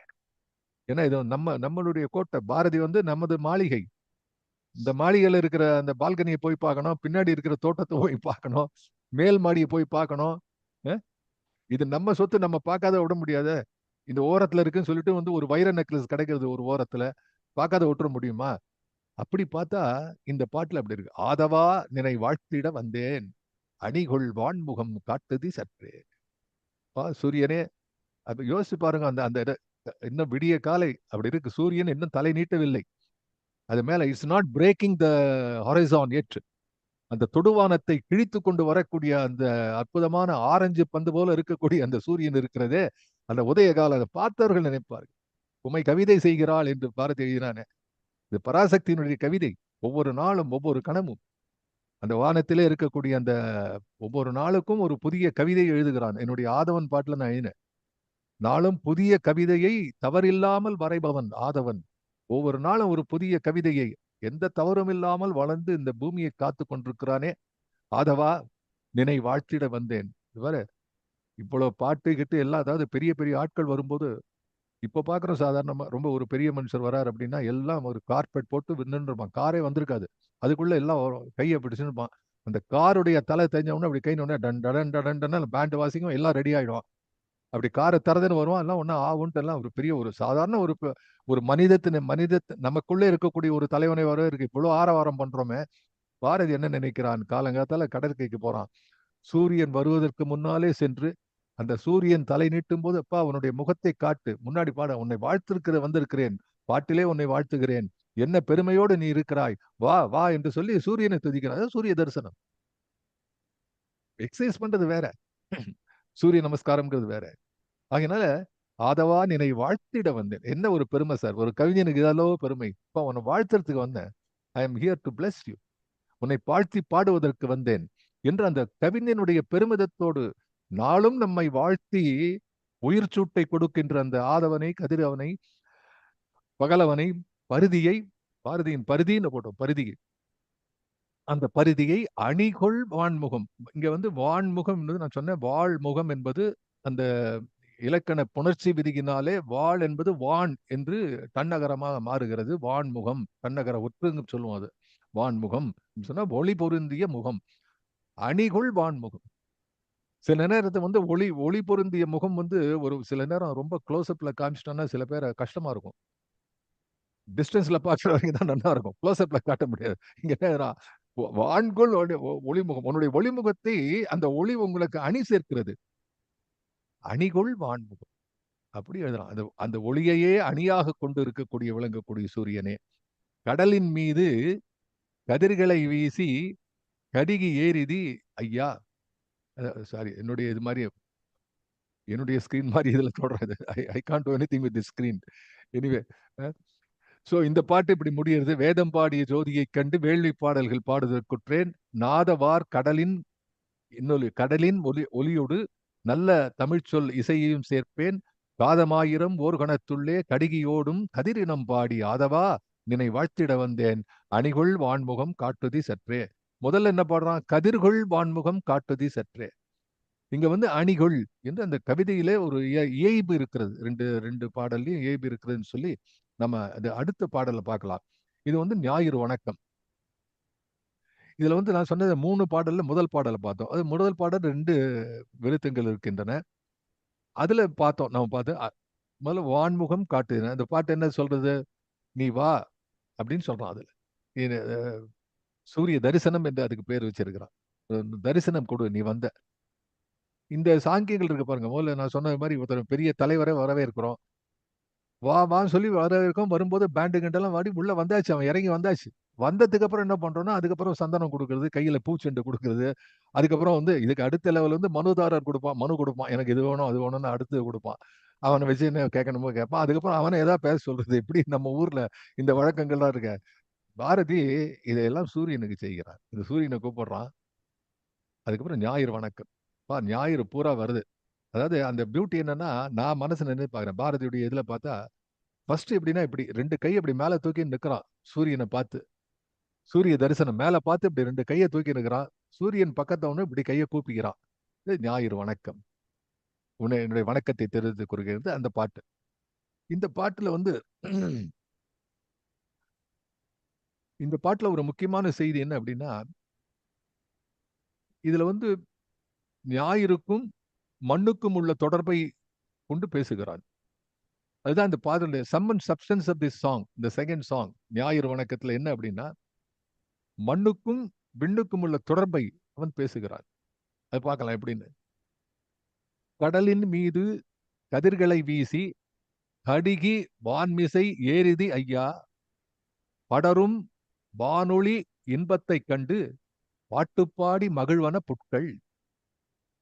ஏன்னா இது நம்மளுடைய கோட்டை. பாரதி வந்து நமது மாளிகை. இந்த மாளிகையில இருக்கிற அந்த பால்கனியை போய் பார்க்கணும், பின்னாடி இருக்கிற தோட்டத்தை போய் பார்க்கணும், மேல் மாடியை போய் பார்க்கணும். இது நம்ம சொத்து, நம்ம பார்க்காத விட முடியாத. இந்த ஓரத்துல இருக்குன்னு சொல்லிட்டு வந்து ஒரு வைர நெக்லஸ் கிடைக்கிறது ஒரு ஓரத்துல, பார்க்காத விட்டுற முடியுமா? அப்படி பார்த்தா இந்த பாட்டுல அப்படி இருக்கு. ஆதவா நினை வாழ்த்திட வந்தேன், அணிகொள் வான்முகம் காட்டுதி சற்றே. சூரியனே, அப்ப யோசிச்சு பாருங்க. அந்த அந்த இன்னும் விடிய காலை அப்படி இருக்கு. சூரியன் இன்னும் தலை நீட்டவில்லை. அது மேல it's not breaking the horizon yet. அந்த தொடுவானத்தை கிழித்து கொண்டு வரக்கூடிய அந்த அற்புதமான ஆரஞ்சு பந்து போல இருக்கக்கூடிய அந்த சூரியன் இருக்கிறதே, அந்த உதய கால பார்த்தவர்கள் நினைப்பார்கள், உமை கவிதை செய்கிறாள் என்று பாரதி எழுதினானே. இது பராசக்தியினுடைய கவிதை. ஒவ்வொரு நாளும் ஒவ்வொரு கணமும் அந்த வானத்திலே இருக்கக்கூடிய அந்த ஒவ்வொரு நாளுக்கும் ஒரு புதிய கவிதை எழுதுகிறான். என்னுடைய ஆதவன் பாட்டுல நான் எழுதினேன், நாளும் புதிய கவிதையை தவறில்லாமல் வரைபவன் ஆதவன். ஒவ்வொரு நாளும் ஒரு புதிய கவிதையை, எந்த தவறும் இல்லாமல் வளர்ந்து இந்த பூமியை காத்து கொண்டிருக்கிறானே. ஆதவா நினை வாழ்த்திட வந்தேன். வேற இவ்வளவு பாட்டு கிட்டு எல்லாம், அதாவது பெரிய பெரிய ஆட்கள் வரும்போது இப்ப பாக்குறோம், சாதாரணமா ரொம்ப ஒரு பெரிய மனுஷர் வராரு அப்படின்னா எல்லாம் ஒரு கார்பெட் போட்டு நின்றுப்பான். காரே வந்திருக்காது, அதுக்குள்ள எல்லாம் கையை பிடிச்சுருப்பான். அந்த காருடைய தலை தெரிஞ்சவொடனே அப்படி கை நோடனே டன் டன் டன் பேண்ட் வாசிக்கும், எல்லாம் ரெடி ஆயிடும். அப்படி காரை தரதுன்னு வருவான், எல்லாம் ஒன்னும் ஆகுன்ட்டு எல்லாம் ஒரு பெரிய ஒரு சாதாரண ஒரு மனித நமக்குள்ளே இருக்கக்கூடிய ஒரு தலைவனை வர இருக்கு. இவ்வளவு ஆரவாரம் பண்றோமே. பாரதி என்ன நினைக்கிறான், காலங்காத்தால கடற்கைக்கு போறான். சூரியன் வருவதற்கு முன்னாலே சென்று அந்த சூரியன் தலை நீட்டும் போது, அப்பா உன்னுடைய முகத்தை காட்டு, முன்னாடி பாட, உன்னை வாழ்த்திருக்கிற வந்திருக்கிறேன், பாட்டிலே உன்னை வாழ்த்துகிறேன், என்ன பெருமையோடு நீ இருக்கிறாய், வா வா என்று சொல்லி சூரியனை துதிக்கிறார். சூரிய தரிசனம். எக்ஸசைஸ் பண்றது வேற, சூரிய நமஸ்காரம்ங்கிறது வேற. ஆகையினால ஆதவா நினை வாழ்த்திட வந்தேன். என்ன ஒரு பெருமை சார், ஒரு கவிஞனுக்கு இதளோ பெருமை. இப்ப உன்னை வாழ்த்துறதுக்கு வந்தேன். I am here to bless you, உன்னை வாழ்த்தி பாடுவதற்கு வந்தேன் என்று அந்த கவிஞனுடைய பெருமிதத்தோடு நாளும் நம்மை வாழ்த்தி உயிர் சூட்டை கொடுக்கின்ற அந்த ஆதவனை, கதிரவனை, பகலவனை, பருதியை, பாரதியின் பருதின்னு போட்டோம், பருதியை, அந்த பருதியை அணிகொள் வான்முகம். இங்க வந்து வான்முகம் நான் சொன்னேன், வாழ்முகம் என்பது அந்த இலக்கண புணர்ச்சி விதியினாலே வாழ் என்பது வான் என்று தன்னகரமாக மாறுகிறது. வான்முகம், தன்னகர ஒற்றுன்னு சொல்லுவோம். அது வான்முகம் சொன்னா ஒளி பொருந்திய முகம். அணிகுள் வான்முகம். சில நேரத்தை வந்து ஒளி பொருந்திய முகம் வந்து ஒரு சில நேரம் ரொம்ப க்ளோஸ்அப்ல காமிச்சிட்டோம்னா சில பேரை கஷ்டமா இருக்கும். டிஸ்டன்ஸ்ல பார்க்குற வரைக்கும் தான் நல்லா இருக்கும். க்ளோஸ்அப்ல காட்ட முடியாது. இங்க நேரா வான்குள் ஒளிமுகம். உன்னுடைய ஒளிமுகத்தை அந்த ஒளி உங்களுக்கு அணி சேர்க்கிறது. அணிகுள் வான்முகம் அப்படி எழுதலாம். அந்த அந்த ஒளியையே அணியாக கொண்டு இருக்கக்கூடிய விளங்கக்கூடிய சூரியனே, கடலின் மீது கதிர்களை வீசி கடிகி ஏறிதி ஐயா. சாரி, என்னுடைய இது மாதிரி என்னுடைய ஸ்கிரீன் மாதிரி இதுல தொடர்றது. I can't do anything with the screen. Anyway, so இந்த பாட்டு இப்படி முடிகிறது. வேதம் பாடிய ஜோதியை கண்டு வேள்வி பாடல்கள் பாடுதற்குற்றேன், நாதவார் கடலின் இன்னொரு கடலின் ஒலியோடு நல்ல தமிழ்ச்சொல் இசையையும் சேர்ப்பேன், காதமாயிரம் ஓர் கணத்துள்ளே கடிகியோடும் கதிரினம் பாடி ஆதவா நினை வாழ்த்திட வந்தேன், அணிகொள் வான்முகம் காட்டுதி சற்றே. முதல்ல என்ன பாடுறான்? கதிர்கொள் வான்முகம் காட்டுதி சற்றே. இங்க வந்து அணிகொள் என்று அந்த கவிதையிலே ஒரு இயைபு இருக்கிறது. ரெண்டு பாடல்லையும் இயைபு இருக்கிறதுன்னு சொல்லி நம்ம அது அடுத்த பாடலை பார்க்கலாம். இது வந்து ஞாயிறு வணக்கம். இதுல வந்து நான் சொன்னது 3 பாடல்ல முதல் பாடலை பார்த்தோம். அது முதல் பாடல் 2 விருத்தங்கள் இருக்கின்றன. அதுல பார்த்தோம், நம்ம பார்த்து முதல்ல வான்முகம் காட்டு. அந்த பாட்டு என்ன சொல்றது? நீ வா அப்படின்னு சொல்றான். அதுல சூரிய தரிசனம் என்று அதுக்கு பேர் வச்சிருக்கிறான். தரிசனம் கொடு, நீ வந்த. இந்த சாங்கியங்கள் இருக்கு பாருங்க. முதல்ல நான் சொன்ன மாதிரி ஒருத்தர் பெரிய தலைவரை வரவேற்கிறோம், வா வான்னு சொல்லி வரவேற்கும். வரும்போது பேண்டு கண்டெல்லாம் வாடி உள்ள வந்தாச்சு, அவன் இறங்கி வந்தாச்சு. வந்ததுக்கு அப்புறம் என்ன பண்றோம்னா, அதுக்கப்புறம் சந்தனம் கொடுக்கறது, கையில பூச்செண்டு கொடுக்கறது. அதுக்கப்புறம் வந்து இதுக்கு அடுத்த லெவல் வந்து மனுதாரர் கொடுப்பான், மனு கொடுப்பான், எனக்கு இது வேணும் அது வேணும்னு அடுத்து கொடுப்பான். அவனை வச்சு என்ன கேட்கணுமோ கேட்பான். அதுக்கப்புறம் அவனை ஏதாவது பேச சொல்றது. இப்படி நம்ம ஊர்ல இந்த வழக்கங்கள்லாம் இருக்க. பாரதி இதையெல்லாம் சூரியனுக்கு செய்கிறார். இந்த சூரியனை கூப்பிடுறான். அதுக்கப்புறம் ஞாயிறு வணக்கம். ஞாயிறு பூரா வருது. அதாவது அந்த பியூட்டி என்னன்னா, நான் மனசு நினைச்சு பாக்குறேன். பாரதியுடைய இதுல பார்த்தா ஃபர்ஸ்ட் எப்படின்னா, இப்படி 2 கை அப்படி மேல தூக்கி நிற்கிறான் சூரியனை பார்த்து. சூரிய தரிசனம் மேல பார்த்து இப்படி 2 கையை தூக்கி நிற்கிறான். சூரியன் பக்கத்தை ஒன்று இப்படி கையை கூப்பிக்கிறான். இது ஞாயிறு வணக்கம், உன்னை என்னுடைய வணக்கத்தை தெரிவித்துக் கொள்கிறது அந்த பாட்டு. இந்த பாட்டுல வந்து இந்த பாட்டுல ஒரு முக்கியமான செய்தி என்ன அப்படின்னா, இதுல வந்து ஞாயிறுக்கும் மண்ணுக்கும் உள்ள தொடர்பை கொண்டு பேசுகிறான். அதுதான் இந்த பாடலுடைய sum and substance of this song. இந்த செகண்ட் சாங் ஞாயிறு வணக்கத்துல என்ன அப்படின்னா, மண்ணுக்கும் விண்ணுக்கும் உள்ள தொடர்பை அவன் பேசுகிறான். அது பார்க்கலாம் எப்படின்னு. கடலின் மீது கதிர்களை வீசி கடிகி வான்மிசை ஏறிதி ஐயா, படரும் வானொளி இன்பத்தை கண்டு பாட்டுப்பாடி மகிழ்வன புட்கள்,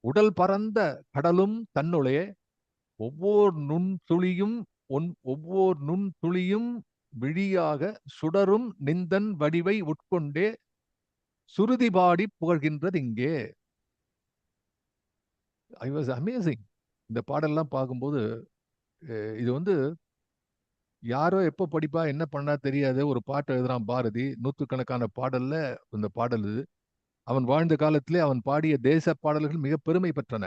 உடல் பரந்த கடலும் தன்னுளே ஒவ்வொரு நுண்துளியும் விழியாக சுடரும் நிந்தன் வடிவை உட்கொண்டே சுருதி பாடி புகழ்கின்றது இங்கே. I was amazing. இந்த பாடல்லாம் பார்க்கும்போது இது வந்து யாரோ எப்போ படிப்பா என்ன பண்ணா தெரியாது, ஒரு பாட்டு எழுதுறான் பாரதி. நூற்றுக்கணக்கான பாடல்ல இந்த பாடல் இது. அவன் வாழ்ந்த காலத்திலே அவன் பாடிய தேச பாடல்கள் மிக பெருமை பெற்றன.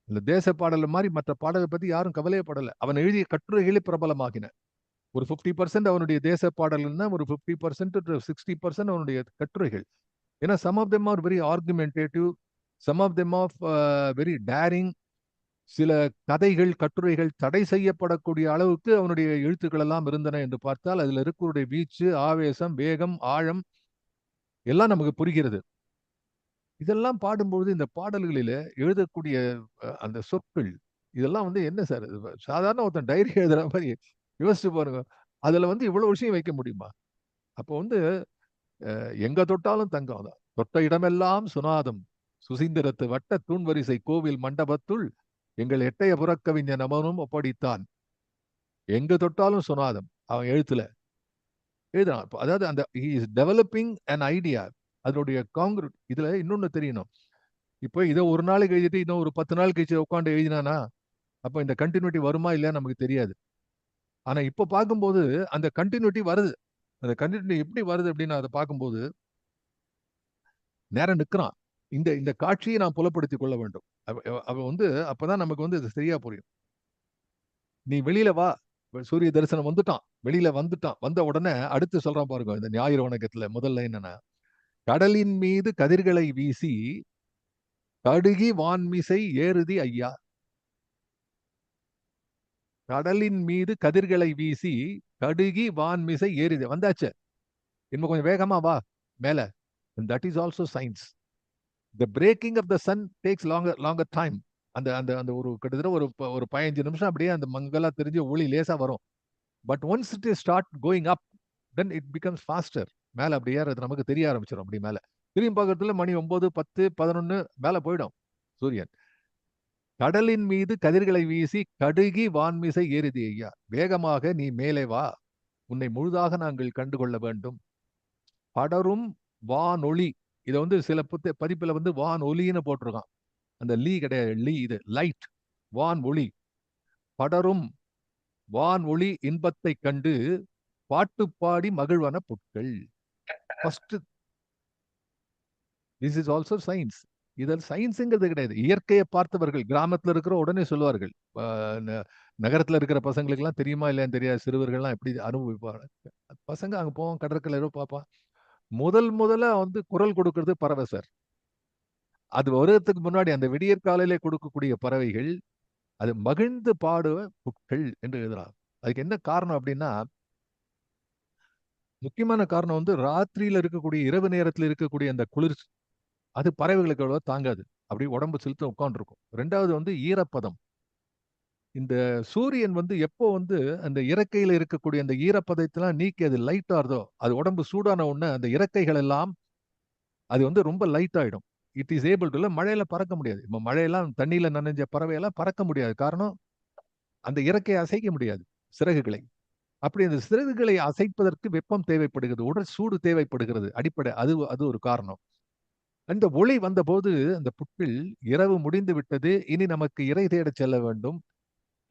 இந்த தேச பாடல் மாதிரி மற்ற பாடலை பத்தி யாரும் கவலையப்படலை. அவன் எழுதிய கட்டுரைகளே பிரபலமாகின. ஒரு 50% அவனுடைய தேச பாடல்னா ஒரு 50% to 60% அவனுடைய கட்டுரைகள். ஏன்னா some of them are very argumentative, some of them of very daring. சில கதைகள் கட்டுரைகள் தடை செய்யப்படக்கூடிய அளவுக்கு அவனுடைய எழுத்துக்கள் எல்லாம் இருந்தன என்று பார்த்தால் அதுல இருக்கக்கூடிய வீச்சு, ஆவேசம், வேகம், ஆழம் எல்லாம் நமக்கு புரிகிறது. இதெல்லாம் பாடும்பொழுது இந்த பாடல்களில எழுதக்கூடிய அந்த சொற்கள் இதெல்லாம் வந்து என்ன சார், சாதாரண ஒருத்தன் டைரி எழுதுற மாதிரி யோசிச்சு பாருங்க. அதுல வந்து இவ்வளவு விஷயம் வைக்க முடியுமா? அப்போ வந்து எங்க தொட்டாலும் தங்கம் தான். தொட்ட இடமெல்லாம் சுனாதம் சுசீந்திரத்து வட்ட தூண்வரிசை கோவில் மண்டபத்துள் எங்கள் எட்டய புறக்கவிஞன் நமனும் ஒப்படைத்தான். எங்க தொட்டாலும் சுனாதம் அவன் எழுத்துல எழுதுறான். அதாவது அந்த டெவலப்பிங் அன் ஐடியா, அதனுடைய காங்கிரட். இதுல இன்னொன்னு தெரியணும். இப்போ இதை ஒரு நாளைக்கு எழுதிட்டு இன்னும் ஒரு 10 நாள் கழிச்சு உட்காந்து எழுதினானா அப்ப இந்த கண்டினியூட்டி வருமா இல்லையா நமக்கு தெரியாது. ஆனா இப்ப பார்க்கும்போது அந்த கண்டினியூட்டி வருது. அந்த கண்டினியூட்டி எப்படி வருது அப்படின்னு அதை பார்க்கும்போது நேரம் நிற்கிறான். இந்த இந்த காட்சியை நான் புலப்படுத்திக் கொள்ள வேண்டும். அவ வந்து அப்பதான் நமக்கு வந்து இது சரியா புரியும். நீ வெளியில வா, சூரிய தரிசனம் வந்துட்டான், வெளியில வந்துட்டான், வந்த உடனே அடுத்து சொல்றான் பாருங்க இந்த ஞாயிறு வணக்கத்துல முதல்ல என்னன்னா, கடலின் மீது கதிர்களை வீசி கடுகி வான்மிசை ஏறுதி ஐயா. கடலின் மீது கதிர்களை வீசி கடுகி வான்மிசை ஏறுதி. வந்தாச்சு, இன்னும் கொஞ்சம் வேகமா வா மேல. That is also science. The breaking of the sun takes longer time. அந்த அந்த அந்த ஒரு கிட்டத்தட்ட ஒரு 15 நிமிஷம் அப்படியே அந்த மங்களா தெரிஞ்சு ஒளி லேசா வரும். But once it start going up, then it becomes faster. மேல அப்படி ஏறது நமக்கு தெரிய ஆரம்பிச்சிடும். அப்படி மேல திரும்பி பார்க்கறதுல மணி 9, 10, 11 மேல போயிடும் சூரியன். கடலின் மீது கதிர்களை வீசி கடுகி வான்மிசை ஏறுதி ஐயா. வேகமாக நீ மேலே வா, உன்னை முழுதாக நாங்கள் கண்டுகொள்ள வேண்டும். படரும் வானொளி. இதை வந்து சில பதிப்புல வந்து வான் ஒலின்னு போட்டிருக்கான். அந்த லீ கிடையாது, லீ, இது லைட், வான் ஒளி. படரும் வான் ஒளி இன்பத்தை கண்டு பாட்டு பாடி மகிழ்வன புட்கள். First this is also science. இதில் சயின்ஸுங்கிறது கிடையாது. இயற்கையை பார்த்தவர்கள் கிராமத்துல இருக்கிற உடனே சொல்லுவார்கள். நகரத்துல இருக்கிற பசங்களுக்கு எல்லாம் தெரியுமா இல்லையான்னு தெரியாது. சிறுவர்கள்லாம் எப்படி அனுபவிப்பாங்க. பசங்க அங்க போவோம், கடற்கரை பார்ப்பான். முதல்ல வந்து குரல் கொடுக்கிறது பறவை சார். அது வருவதற்கு முன்னாடி அந்த விடியற் காலையிலே கொடுக்கக்கூடிய பறவைகள் அது மகிழ்ந்து பாடுவ புட்கள் என்று எழுதுறாங்க. அதுக்கு என்ன காரணம் அப்படின்னா, முக்கியமான காரணம் வந்து ராத்திரியில இருக்கக்கூடிய, இரவு நேரத்தில் இருக்கக்கூடிய அந்த குளிர், அது பறவைகளுக்கு அவ்வளவா தாங்காது. அப்படி உடம்பு செலுத்த உட்காந்துருக்கும். ரெண்டாவது வந்து ஈரப்பதம். இந்த சூரியன் வந்து எப்போ வந்து அந்த இறக்கையில இருக்கக்கூடிய அந்த ஈரப்பதத்தெல்லாம் நீக்கி அது லைட் ஆறுதோ, அது உடம்பு சூடான உடனே அந்த இறக்கைகள் எல்லாம் அது வந்து ரொம்ப லைட் ஆயிடும். It is able to. மழையில பறக்க முடியாது. இப்ப மழையெல்லாம் தண்ணியில நனைஞ்ச பறவையெல்லாம் பறக்க முடியாது. காரணம், அந்த இறக்கையை அசைக்க முடியாது, சிறகுகளை. அப்படி அந்த சிறகுகளை அசைப்பதற்கு வெப்பம் தேவைப்படுகிறது, உடல் சூடு தேவைப்படுகிறது. அடிப்படை அது அது ஒரு காரணம். அந்த ஒளி வந்தபோது அந்த புட்கள் இரவு முடிந்து விட்டது, இனி நமக்கு இறை தேடச் செல்ல வேண்டும்,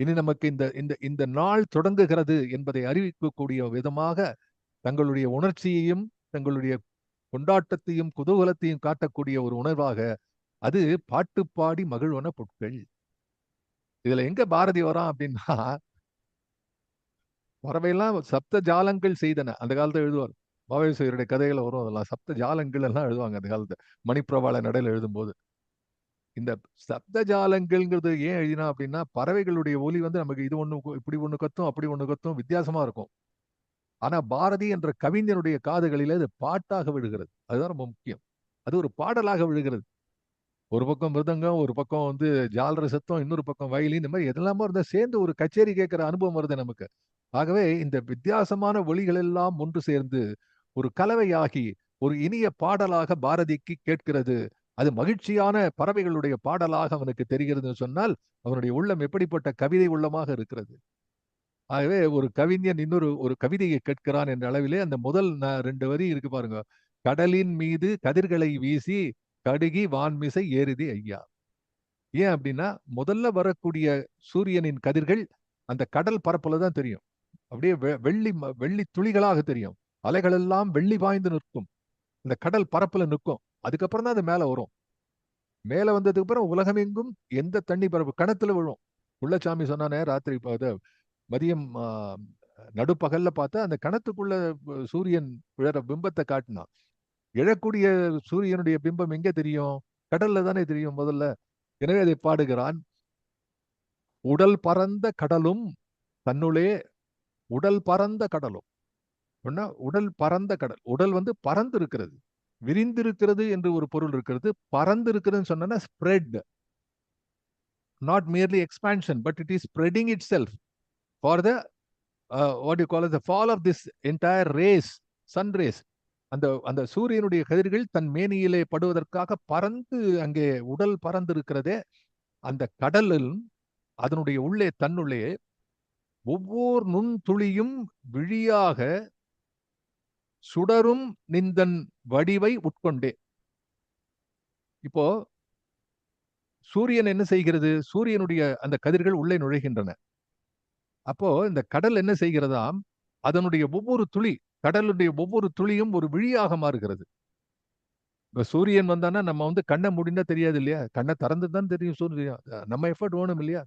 இனி நமக்கு இந்த இந்த இந்த நாள் தொடங்குகிறது என்பதை அறிவிக்கக்கூடிய விதமாக தங்களுடைய உணர்ச்சியையும் தங்களுடைய கொண்டாட்டத்தையும் குதூகலத்தையும் காட்டக்கூடிய ஒரு உணர்வாக அது பாட்டு பாடி மகிழ்வன புட்கள். இதுல எங்க பாரதி வரான் அப்படின்னா, பறவையெல்லாம் சப்த ஜாலங்கள் செய்தன. அந்த காலத்துல எழுதுவார். மாவேஸ்வரருடைய கதைகளை வரும், அதெல்லாம் சப்த ஜாலங்கள் எல்லாம் எழுதுவாங்க அந்த காலத்துல. மணிப்பிரவாள நடையில எழுதும்போது இந்த சப்த ஜாலங்கள்ங்கிறது ஏன் எழுதினா அப்படின்னா, பறவைகளுடைய ஒலி வந்து நமக்கு இது ஒண்ணு இப்படி ஒண்ணு கத்தும், அப்படி ஒண்ணு கத்தும், வித்தியாசமா இருக்கும். ஆனா பாரதி என்ற கவிஞனுடைய காதுகளிலே அது பாட்டாக விழுகிறது. அதுதான் ரொம்ப முக்கியம். அது ஒரு பாடலாக விழுகிறது. ஒரு பக்கம் மிருதங்கம், ஒரு பக்கம் வந்து ஜாலர சத்தம், இன்னொரு பக்கம் வயலின், இந்த மாதிரி எதெல்லாமோ இருந்தா சேர்ந்து ஒரு கச்சேரி கேட்கிற அனுபவம் வருது நமக்கு. ஆகவே இந்த வித்தியாசமான ஒலிகள் எல்லாம் ஒன்று சேர்ந்து ஒரு கலவையாகி ஒரு இனிய பாடலாக பாரதிக்கு கேட்கிறது. அது மகிழ்ச்சியான பறவைகளுடைய பாடலாக அவனுக்கு தெரிகிறதுன்னு சொன்னால் அவனுடைய உள்ளம் எப்படிப்பட்ட கவிதை உள்ளமாக இருக்கிறது. ஆகவே ஒரு கவிஞன் ஒரு கவிதையை கேட்கிறான் என்ற அளவிலே அந்த முதல் 2 வரி இருக்கு பாருங்க. கடலின் மீது கதிர்களை வீசி கடுகி வான்மிசை ஏறுதி ஐயா. ஏன் அப்படின்னா, முதல்ல வரக்கூடிய சூரியனின் கதிர்கள் அந்த கடல் பரப்புல தான் தெரியும். அப்படியே வெள்ளி துளிகளாக தெரியும். அலைகள் எல்லாம் வெள்ளி பாய்ந்து நிற்கும். இந்த கடல் பரப்புல நிற்கும். அதுக்கப்புறம் தான் அது மேல வரும். மேல வந்ததுக்கு அப்புறம் உலகமெங்கும் எந்த தண்ணி பரப்பு கணத்துல விழும். குள்ளச்சாமி சொன்னானே ராத்திரி மதியம் நடுப்பகல்ல பார்த்தா அந்த கணத்துக்குள்ள சூரியன் விழற பிம்பத்தை காட்டினான். எழக்கூடிய சூரியனுடைய பிம்பம் எங்க தெரியும்? கடல்ல தானே தெரியும் முதல்ல. எனவே அதை பாடுகிறான். உடல் பரந்த கடலும் தன்னுளே, உடல் பரந்த கடலும். உடல் பரந்த கடல், உடல் வந்து பறந்து இருக்கிறது, விரிந்திருக்கிறது என்று ஒரு பொருள் இருக்கிறது. பறந்து இருக்கிறதுன்னு சொன்னா spread, not merely expansion, but it is spreading itself for the what you call the fall of this entire rays, sun rays. அந்த அந்த சூரியனுடைய கதிர்கள் தன் மேனியிலே படுவதற்காக பறந்து அங்கே உடல் பறந்து இருக்கிறதே. அந்த கடலில் அதனுடைய உள்ளே தன்னுள்ளே ஒவ்வொரு நுண்துளியும் விழியாக சுடரும் நிந்தன் வடிவை உட்கொண்டே. இப்போ சூரியன் என்ன செய்கிறது? சூரியனுடைய அந்த கதிர்கள் உள்ளே நுழைகின்றன. அப்போ இந்த கடல் என்ன செய்கிறதாம்? அதனுடைய ஒவ்வொரு துளி, கடலுடைய ஒவ்வொரு துளியும் ஒரு விழியாக மாறுகிறது. இப்ப சூரியன் வந்தானா நம்ம வந்து கண்ணை மூடினா தெரியாது இல்லையா? கண்ணை திறந்து தான் தெரியும் சூரியன். நம்ம எஃபர்ட் வேணும் இல்லையா?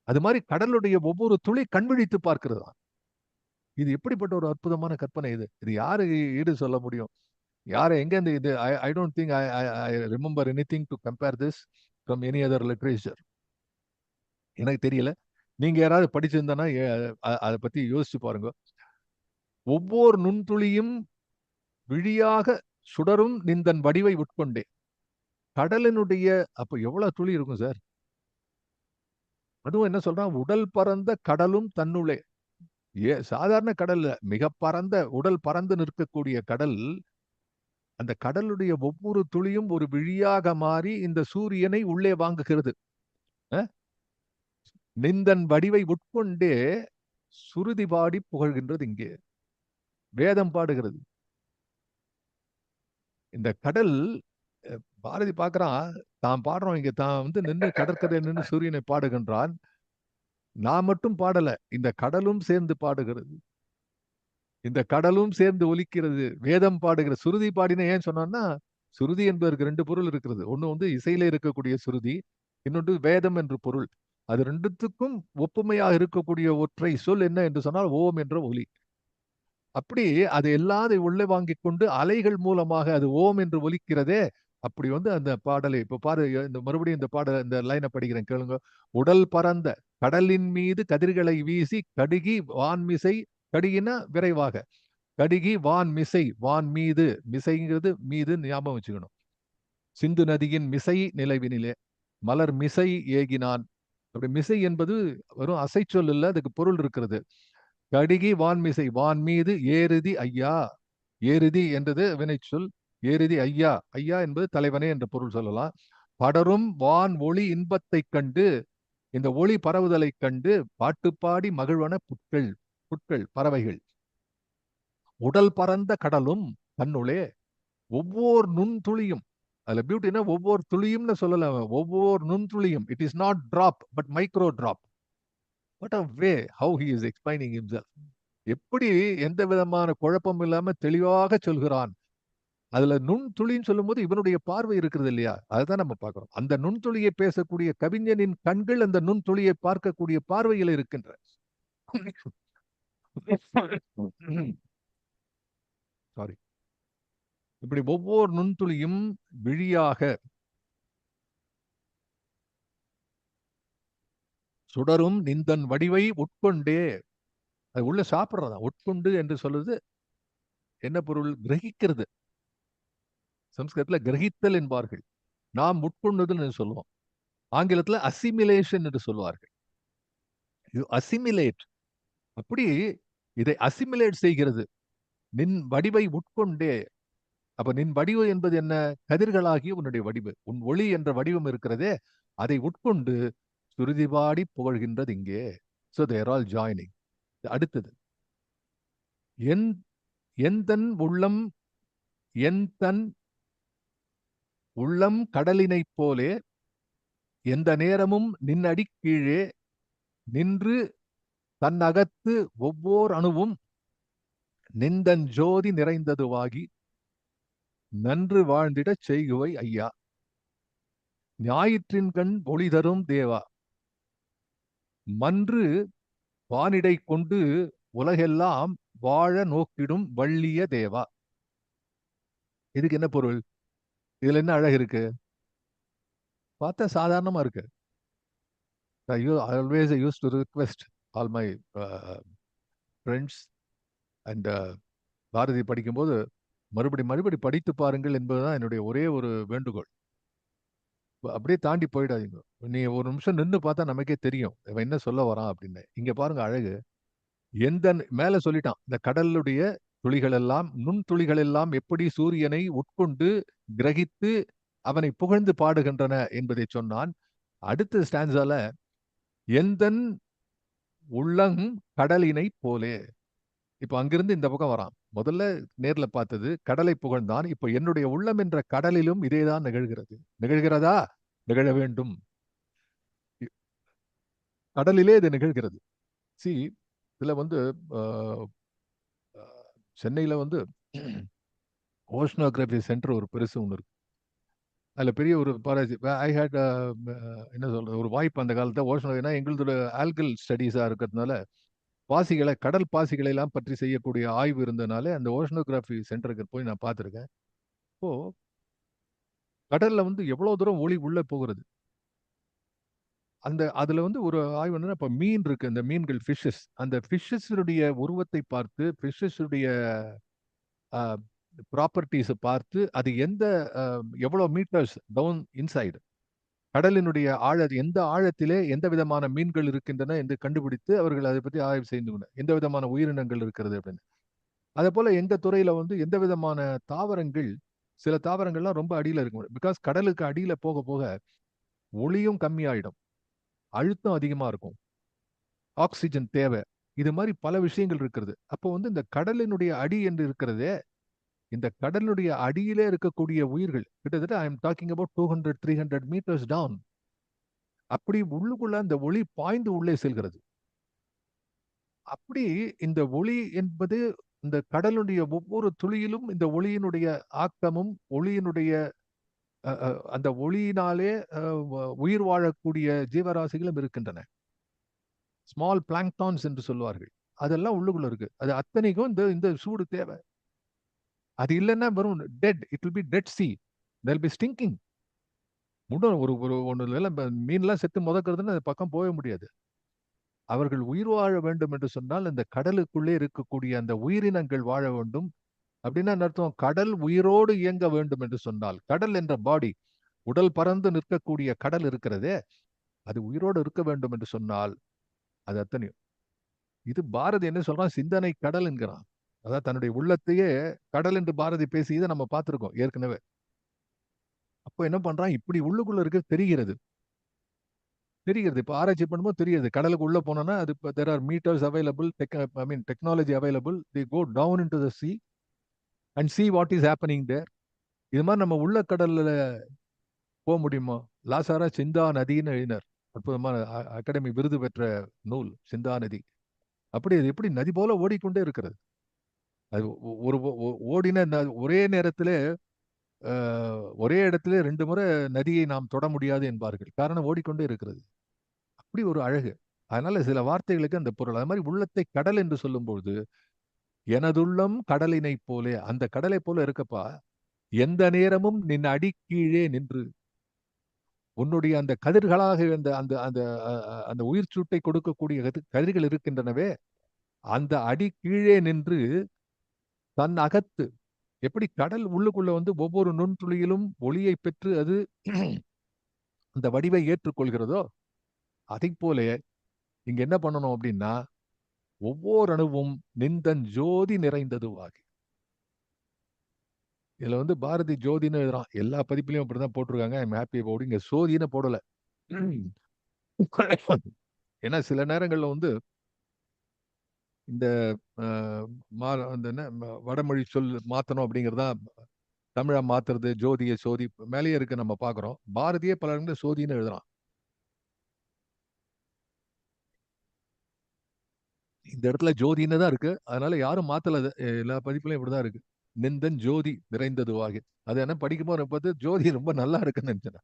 அது மாதிரி கடலுடைய ஒவ்வொரு துளி கண் விழித்து பார்க்கிறது. இது எப்படிப்பட்ட ஒரு அற்புதமான கற்பனை இது! இது யாரு ஈடு சொல்ல முடியும்? யாரை எங்க இருந்து இது I don't think I remember anything to compare this from any other literature. எனக்கு தெரியல. நீங்க யாராவது படிச்சிருந்தனா அதை பத்தி யோசிச்சு பாருங்க. ஒவ்வொரு நுண்துளியும் விழியாக சுடரும் நிந்தன் வடிவை உட்கொண்டே. கடலினுடைய அப்ப எவ்வளவு துளி இருக்கும் சார்? அதுவும் என்ன சொல்றான்? உடல் பரந்த கடலும் தன்னுள்ளே. சாதாரண கடல் இல்ல, மிக பரந்த உடல் பறந்து நிற்கக்கூடிய கடல். அந்த கடலுடைய ஒவ்வொரு துளியும் ஒரு விழியாக மாறி இந்த சூரியனை உள்ளே வாங்குகிறது. நிந்தன் வடிவை உட்கொண்டே சுருதி பாடி புகழ்கின்றது. இங்கே வேதம் பாடுகிறது. இந்த கடல் பாரதி பார்க்கிறான், தான் பாடுறோம் இங்க, தான் வந்து நின்று கடற்கரை நின்று சூரியனை பாடுகின்றான். நான் மட்டும் பாடல, இந்த கடலும் சேர்ந்து பாடுகிறது. இந்த கடலும் சேர்ந்து ஒலிக்கிறது, வேதம் பாடுகிற. சுருதி பாடின ஏன் சொன்னான்னா, சுருதி என்பதற்கு 2 பொருள் இருக்கிறது. ஒண்ணு வந்து இசையில இருக்கக்கூடிய சுருதி, இன்னொன்று வேதம் என்று பொருள். அது 2த்துக்கும் ஒப்புமையாக இருக்கக்கூடிய ஒற்றை சொல் என்ன என்று சொன்னால் ஓம் என்ற ஒலி. அப்படி அது எல்லாத்தையும் உள்ளே வாங்கிக் கொண்டு அலைகள் மூலமாக அது ஓம் என்று ஒலிக்கிறதே. அப்படி வந்து அந்த பாடலை இப்ப பாரு, இந்த மறுபடியும் இந்த பாடல், இந்த லைனை படிக்கிறேன் கேளுங்க. உடல் பரந்த கடலின் மீது கதிர்களை வீசி கடுகி வான்மிசை, கடுகினா விரைவாக, கடுகி வான் மிசை, வான் மீது, மிசைங்கிறது மீது ஞாபகம் வச்சுக்கணும். சிந்து நதியின் மிசை நிலைவினிலே மலர் மிசை ஏகினான். அப்படி மிசை என்பது வெறும் அசைச்சொல் இல்ல, அதுக்கு பொருள் இருக்கிறது. கடுகி வான்மிசை, வான் மீது ஏறுதி ஐயா. ஏறுதி என்றது வினைச்சொல். ஏறுதி ஐயா, ஐயா என்பது தலைவனே என்ற பொருள் சொல்லலாம். படரும் வான் ஒளி இன்பத்தைக் கண்டு, இந்த ஒளி பரவுதலைக் கண்டு பாட்டுப்பாடி மகிழ்வன புட்கள், புட்கள் பறவைகள். உடல் பரந்த கடலும் தன்னுளே ஒவ்வொரு நுண்துளியும். அதுல பியூட்டினா ஒவ்வொரு துளியும்னு சொல்லல, ஒவ்வொரு நுண்துளியும். It is not drop but micro drop. What a way how he is explaining himself. எப்படி எந்த விதமான குழப்பம் இல்லாம தெளிவாக சொல்கிறான். அதுல நுண்துளின்னு சொல்லும்போது இவனுடைய பார்வை இருக்கிறது இல்லையா? அதுதான் நம்ம பார்க்கிறோம். அந்த நுண்துளியை பேசக்கூடிய கவிஞனின் கண்கள் அந்த நுண்துளியை பார்க்கக்கூடிய பார்வையில் இருக்கின்ற. சாரி. இப்படி ஒவ்வொரு நுண்துளியும் விழியாக சுடரும் நிந்தன் வடிவை உட்கொண்டே. அது உள்ள சாப்பிடுறதா. உட்கொண்டு என்று சொல்லுது என்ன பொருள்? கிரகிக்கிறது. சம்ஸ்கிருதத்துல கிரகித்தல் என்பார்கள். நாம் உட்கொண்டதுன்னு சொல்லுவோம். ஆங்கிலத்துல அசிமிலேஷன் என்று சொல்வார்கள். அசிமிலேட். அப்படி இதை அசிமிலேட் செய்கிறது. நின் வடிவை உட்கொண்டே. அப்ப நின் வடிவு என்பது என்ன? கதிர்களாகிய உன்னுடைய வடிவு, உன் ஒளி என்ற வடிவம் இருக்கிறதே, அதை உட்கொண்டு சுருதிபாடி புகழ்கின்றது இங்கே. So they are all joining. அடுத்தது, என் எந்தன் உள்ளம், என் தன் உள்ளம் கடலினைப் போலே எந்த நேரமும் நின்னடி கீழே நின்று தன் அகத்து ஒவ்வொரு அணுவும் நிந்தன் ஜோதி நிறைந்ததுவாகி நன்று வாழ்ந்திடச் செய்குவை ஐயா. ஞாயிற்றின் கண் ஒளி தரும் தேவா, மன்று வானிடை கொண்டு உலகெல்லாம் வாழ நோக்கிடும் வள்ளிய தேவா. இதுக்கு என்ன பொருள்? இதுல என்ன அழகு இருக்கு? பார்த்தா சாதாரணமா இருக்கு. I always used to request all my friends and Bharathi படிக்கும்போது மறுபடி படித்து பாருங்கள் என்பதுதான் என்னுடைய ஒரே ஒரு வேண்டுகோள். அப்படியே தாண்டி போயிடாதீங்க. நீ ஒரு நிமிஷம் நின்று பார்த்தா நமக்கே தெரியும் இவன் என்ன சொல்ல வரான் அப்படின்னு. இங்க பாருங்க அழகு. எந்த மேல சொல்லிட்டான், இந்த கடலுடைய துளிகள் எல்லாம், நுண் துளிகள் எல்லாம் எப்படி சூரியனை உட்கொண்டு கிரகித்து அவனை புகழ்ந்து பாடுகின்றன என்பதை சொன்னான். அடுத்த ஸ்டான்ஸால எந்தன் உள்ளங் கடலினை போலே. இப்ப அங்கிருந்து இந்த பக்கம் வரான். முதல்ல நேர்ல பார்த்தது கடலை புகழ்ந்தான். இப்ப என்னுடைய உள்ளம் என்ற கடலிலும் இதேதான் நிகழ்கிறது. நிகழ்கிறதா? நிகழ வேண்டும். கடலிலே இது நிகழ்கிறது. சி, இதுல வந்து சென்னையில வந்து ஓஷனோகிராஃபி சென்டர் ஒரு பெருசு ஒன்று இருக்கு. அதில் பெரிய ஒரு பாராஜி ஐ ஹேட் என்ன சொல்றது, ஒரு வாய்ப்பு அந்த காலத்தில் ஓஷனோ, எங்களோட ஆல்கல் ஸ்டடீஸாக இருக்கிறதுனால பாசிகளை, கடல் பாசிகளை எல்லாம் பற்றி செய்யக்கூடிய ஆய்வு இருந்ததுனால அந்த ஓஷனோகிராஃபி சென்டருக்கு போய் நான் பார்த்துருக்கேன். இப்போ கடல்ல வந்து எவ்வளவு தூரம் ஒளி உள்ள போகிறது. அதுல வந்து ஒரு ஆய்வு என்னன்னா, இப்ப மீன் இருக்கு, அந்த மீன்கள் ஃபிஷஸ், அந்த ஃபிஷஸுடைய உருவத்தை பார்த்து, ஃபிஷஸுடைய ப்ராப்பர்ட்டிஸை பார்த்து அது எவ்வளவு மீட்டர்ஸ் டவுன் இன்சைடு, கடலினுடைய எந்த ஆழத்திலே எந்த விதமான மீன்கள் இருக்கின்றன என்று கண்டுபிடித்து அவர்கள் அதை பற்றி ஆய்வு செய்து எந்த விதமான உயிரினங்கள் இருக்கிறது அப்படின்னு. அதே போல எங்க துறையில வந்து எந்த விதமான தாவரங்கள், சில தாவரங்கள்லாம் ரொம்ப அடியில இருக்கும். பிகாஸ் கடலுக்கு அடியில போக போக ஒளியும் கம்மியாயிடும், அழுத்தம் அதிகமா இருக்கும், ஆக்சிஜன் தேவை, இது மாதிரி பல விஷயங்கள் இருக்கிறது. அப்போ வந்து இந்த கடலினுடைய அடி என்று இருக்கிறதே, இந்த கடலினுடைய அடியிலே இருக்கக்கூடிய உயிர்கள் கிட்டத்தட்ட I am talking about 200-300 meters down, அப்படி உள்ளுக்குள்ள அந்த ஒளி பாய்ந்து உள்ளே செல்கிறது. அப்படி இந்த ஒளி என்பது இந்த கடலுடைய ஒவ்வொரு துளியிலும் இந்த ஒளியினுடைய ஆக்கமும், ஒளியினுடைய அந்த ஒளியினாலே உயிர் வாழக்கூடிய ஜீவராசிகளும் இருக்கின்றன. ஸ்மால் பிளாங்டான்ஸ் என்று சொல்வார்கள். அதெல்லாம் உள்ளுக்குள்ள இருக்கு. அது அத்தனைக்கும் இந்த சூடு தேவை. அது இல்லைன்னா வெறும் dead, it will be dead sea, there will be stinking. ஒன்று மீன்லாம் செத்து முதக்கிறதுன்னு அது பக்கம் போக முடியாது. அவர்கள் உயிர் வாழ வேண்டும் என்று சொன்னால் அந்த கடலுக்குள்ளே இருக்கக்கூடிய அந்த உயிரினங்கள் வாழ வேண்டும். அப்படின்னா அர்த்தம், கடல் உயிரோடு இயங்க வேண்டும் என்று சொன்னால், கடல் என்ற பாடி, உடல் பறந்து நிற்கக்கூடிய கடல் இருக்கிறதே, அது உயிரோடு இருக்க வேண்டும் என்று சொன்னால் அது அத்தனையும். இது பாரதி என்ன சொல்றான், சிந்தனை கடல் என்கிறான். அதாவது தன்னுடைய உள்ளத்தையே கடல் என்று பாரதி பேசியதை நம்ம பார்த்திருக்கோம் ஏற்கனவே. அப்போ என்ன பண்றான், இப்படி உள்ளுக்குள்ள இருக்க தெரிகிறது. இப்ப ஆராய்ச்சி பண்ணும்போது தெரியுது, கடலுக்கு உள்ள போனோம்னா அது there are meters available, technology available, they go down into the sea and see what is happening there. இது மாதிரி நம்ம உள்ள கடல்ல போக முடியுமா? லாசாரா சிந்தா நதின்னு எழுதினார், அற்புதமான அகாடமி விருது பெற்ற நூல் சிந்தா நதி. அப்படி அது எப்படி நதி போல ஓடிக்கொண்டே இருக்கிறது. அது ஒரு ஓடின ஒரே நேரத்திலே ஒரே இடத்துல 2 முறை நதியை நாம் தொட முடியாது என்பார்கள். காரணம் ஓடிக்கொண்டே இருக்கிறது. அப்படி ஒரு அழகு. அதனால சில வார்த்தைகளுக்கு அந்த பொருள். அது மாதிரி உள்ளத்தை கடல் என்று சொல்லும்போது, எனதுள்ளம் கடலினை போலே, அந்த கடலை போல இருக்கப்பா, எந்த நேரமும் நின் அடி கீழே நின்று உன்னுடைய அந்த கதிர்களாக அந்த அந்த அந்த அந்த உயிர் சூட்டை கொடுக்கக்கூடிய கதிர்கள் இருக்கின்றனவே, அந்த அடி கீழே நின்று தன் அகத்து, எப்படி கடல் உள்ளுக்குள்ள வந்து ஒவ்வொரு நுண்துளியிலும் ஒளியை பெற்று அது அந்த வடிவை ஏற்றுக்கொள்கிறதோ, அதை போல இங்க என்ன பண்ணணும் அப்படின்னா, ஒவ்வொரு அணுவும் நிந்தன் ஜோதி நிறைந்ததுவாகி. இதுல வந்து பாரதி ஜோதின்னு எழுதுறான், எல்லா பதிப்பிலையும் அப்படிதான் போட்டிருக்காங்க. I am happy about. இங்க சோதின்னு போடல. ஏன்னா சில நேரங்கள்ல வந்து இந்த வடமொழி சொல் மாத்தணும் அப்படிங்கிறதா தமிழா மாத்துறது, ஜோதியை சோதி மேலேயே இருக்கு நம்ம பாக்குறோம். பாரதியே பல இடங்களில் சோதின்னு எழுதுறான். இந்த இடத்துல ஜோதின்னு தான் இருக்கு, அதனால யாரும் மாத்தல. எல்லா பதிப்புலையும் இப்படிதான் இருக்கு, நிந்தன் ஜோதி நிறைந்ததுவாகி. அது என்ன படிக்கும்போது பார்த்து ஜோதி ரொம்ப நல்லா இருக்குன்னு நினைச்சேன்.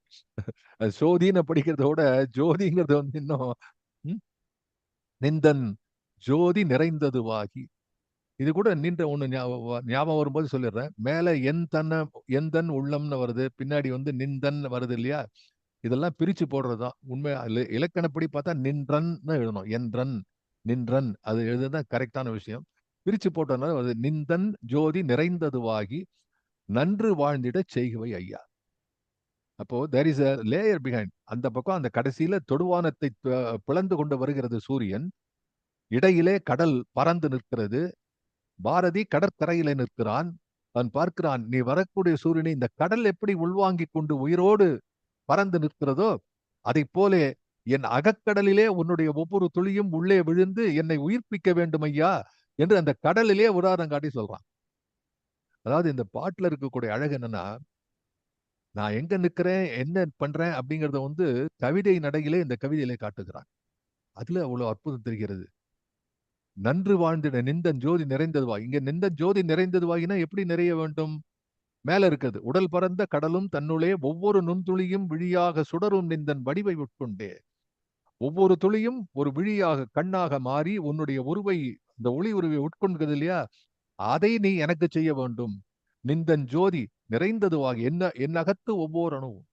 அது சோதின்னு படிக்கிறத விட ஜோதிங்கிறது வந்து இன்னும் நிந்தன் ஜோதி நிறைந்ததுவாகி. இது கூட நின்ற ஒண்ணு ஞாபகம் வரும்போது சொல்லிடுறேன். மேல எந்தன் உள்ளம்னு வருது, பின்னாடி வந்து நிந்தன் வருது இல்லையா? இதெல்லாம் பிரிச்சு போடுறதுதான் உண்மை. இலக்கணப்படி பார்த்தா நின்றன் எழுதணும், என்றன் நின்றன், அது எழுதுதான் கரெக்டான விஷயம். பிரிச்சு போட்டதுனால அது நிந்தன் ஜோதி நிறைந்ததுவாகி நன்று வாழ்ந்திட செய்குவை ஐயா. அப்போ there is a layer behind. அந்த பக்கம் அந்த கடைசியில தொடுவானத்தை பிளந்து கொண்டு வருகிறது சூரியன், இடையிலே கடல் பறந்து நிற்கிறது. பாரதி கடற்கரையிலே நிற்கிறான். அவன் பார்க்கிறான், நீ வரக்கூடிய சூரியனை இந்த கடல் எப்படி உள்வாங்கிக் கொண்டு உயிரோடு பறந்து நிற்கிறதோ, அதை போலே என் அகக்கடலிலே உன்னுடைய ஒவ்வொரு துளியும் உள்ளே விழுந்து என்னை உயிர்ப்பிக்க வேண்டும் ஐயா என்று அந்த கடலிலே உதாரணம் காட்டி சொல்றான். அதாவது இந்த பாட்டுல இருக்கக்கூடிய அழகு என்னன்னா, நான் எங்க நிக்கிறேன், என்ன பண்றேன் அப்படிங்கறத வந்து கவிதை நடையிலே இந்த கவிதையிலே காட்டுகிறான். அதுல அவ்வளவு அற்புதம் தெரிகிறது. நன்று வாழ்ந்திட நிந்தன் ஜோதி நிறைந்ததுவா. இங்க நிந்தன் ஜோதி நிறைந்ததுவாகினா எப்படி நிறைய வேண்டும்? மேல இருக்கிறது. உடல் பரந்த கடலும் தன்னுள்ளே ஒவ்வொரு நுண்துளியும் விழியாக சுடரும் நிந்தன் வடிவை உட்கொண்டே. ஒவ்வொரு துளியும் ஒரு விழியாக கண்ணாக மாறி உன்னுடைய உருவை, இந்த ஒளி உருவை உட்கொண்டது இல்லையா, அதை நீ எனக்கு செய்ய வேண்டும். நிந்தன் ஜோதி நிறைந்ததுவாக என் அகத்து ஒவ்வொரு அணுவும்,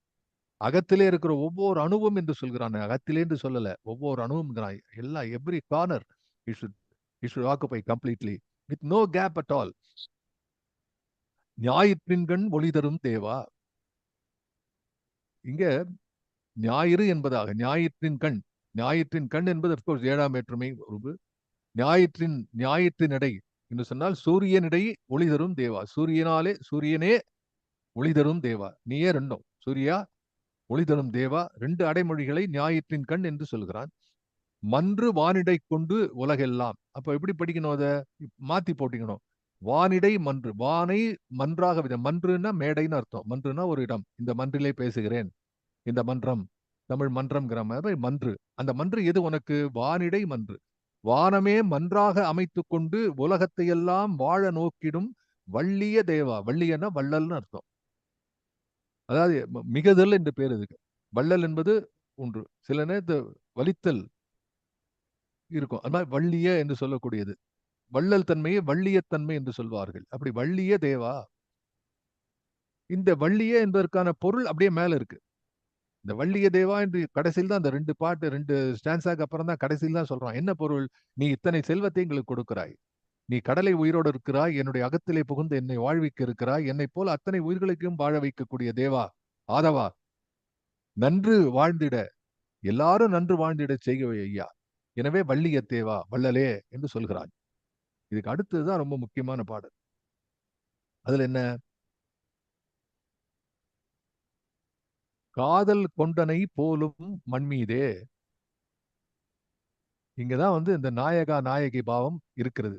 அகத்திலே இருக்கிற ஒவ்வொரு அணுவும் என்று சொல்கிறான். அகத்திலே என்று சொல்லல, ஒவ்வொரு அணுவும் எல்லாம் every corner you should occupy completely with no gap at all. ஞாயிற்றின்கண் ஒளி தரும் தேவா. இங்க ஞாயிறு என்பதாக ஞாயிற்றின் கண் என்பது அப்கோர்ஸ் 7ஆம் வேற்றுமை உருவு. ஞாயிற்றின் இடை என்று சொன்னால் சூரியனிடை ஒளி தரும் தேவா. சூரியனே ஒளி தரும் தேவா. நீயே ரெண்டும், சூர்யா ஒளி தரும் தேவா, 2 அடைமொழிகளை ஞாயிற்றின் கண் என்று சொல்கிறான். மன்று வானிடை கொண்டு உலகெல்லாம். அப்ப எப்படி படிக்கணும்? அதை மாத்தி போட்டிக்கணும். வானிடை மன்று, வானை மன்றாக மன்றுன்னா மேடைன்னு அர்த்தம். மன்றுனா ஒரு இடம். இந்த மன்றிலே பேசுகிறேன், இந்த மன்றம், தமிழ் மன்றம்ங்கிற மாதிரி மன்று. அந்த மன்று எது உனக்கு? வானிடை மன்று. வானமே மன்றாக அமைத்து கொண்டு உலகத்தை எல்லாம் வாழ நோக்கிடும் வள்ளிய தேவா. வள்ளியன்னா வள்ளல்னு அர்த்தம். அதாவது மிகுதல் என்று பேர் இதுக்கு. வள்ளல் என்பது ஒன்று, சில நேரத்து வலித்தல் இருக்கும். அது மாதிரி வள்ளிய என்று சொல்லக்கூடியது. வள்ளல் தன்மையை வள்ளியத்தன்மை என்று சொல்வார்கள். அப்படி வள்ளிய தேவா. இந்த வள்ளிய என்பதற்கான பொருள் அப்படியே மேல இருக்கு. இந்த வள்ளிய தேவா என்று கடைசியில் தான் அந்த 2 பாட்டு 2 ஸ்டான்ஸாக்கு அப்புறம் தான் கடைசியில் தான் சொல்றான். என்ன பொருள்? நீ இத்தனை செல்வத்தை எங்களுக்கு கொடுக்கிறாய், நீ கடலை உயிரோடு இருக்கிறாய், என்னுடைய அகத்திலே புகுந்து என்னை வாழ்விக்க இருக்கிறாய், என்னை போல அத்தனை உயிர்களுக்கும் வாழ வைக்கக்கூடிய தேவா, ஆதவா, நன்று வாழ்ந்திட, எல்லாரும் நன்று வாழ்ந்திட செய்கவே ஐயா. எனவே வள்ளிய தேவா, வள்ளலே என்று சொல்கிறான். இதுக்கு அடுத்ததுதான் ரொம்ப முக்கியமான பாடல். அதுல என்ன? காதல் கொண்டனை போலும் மண்மீதே. இங்கதான் இந்த நாயகா நாயகி பாவம் இருக்கிறது.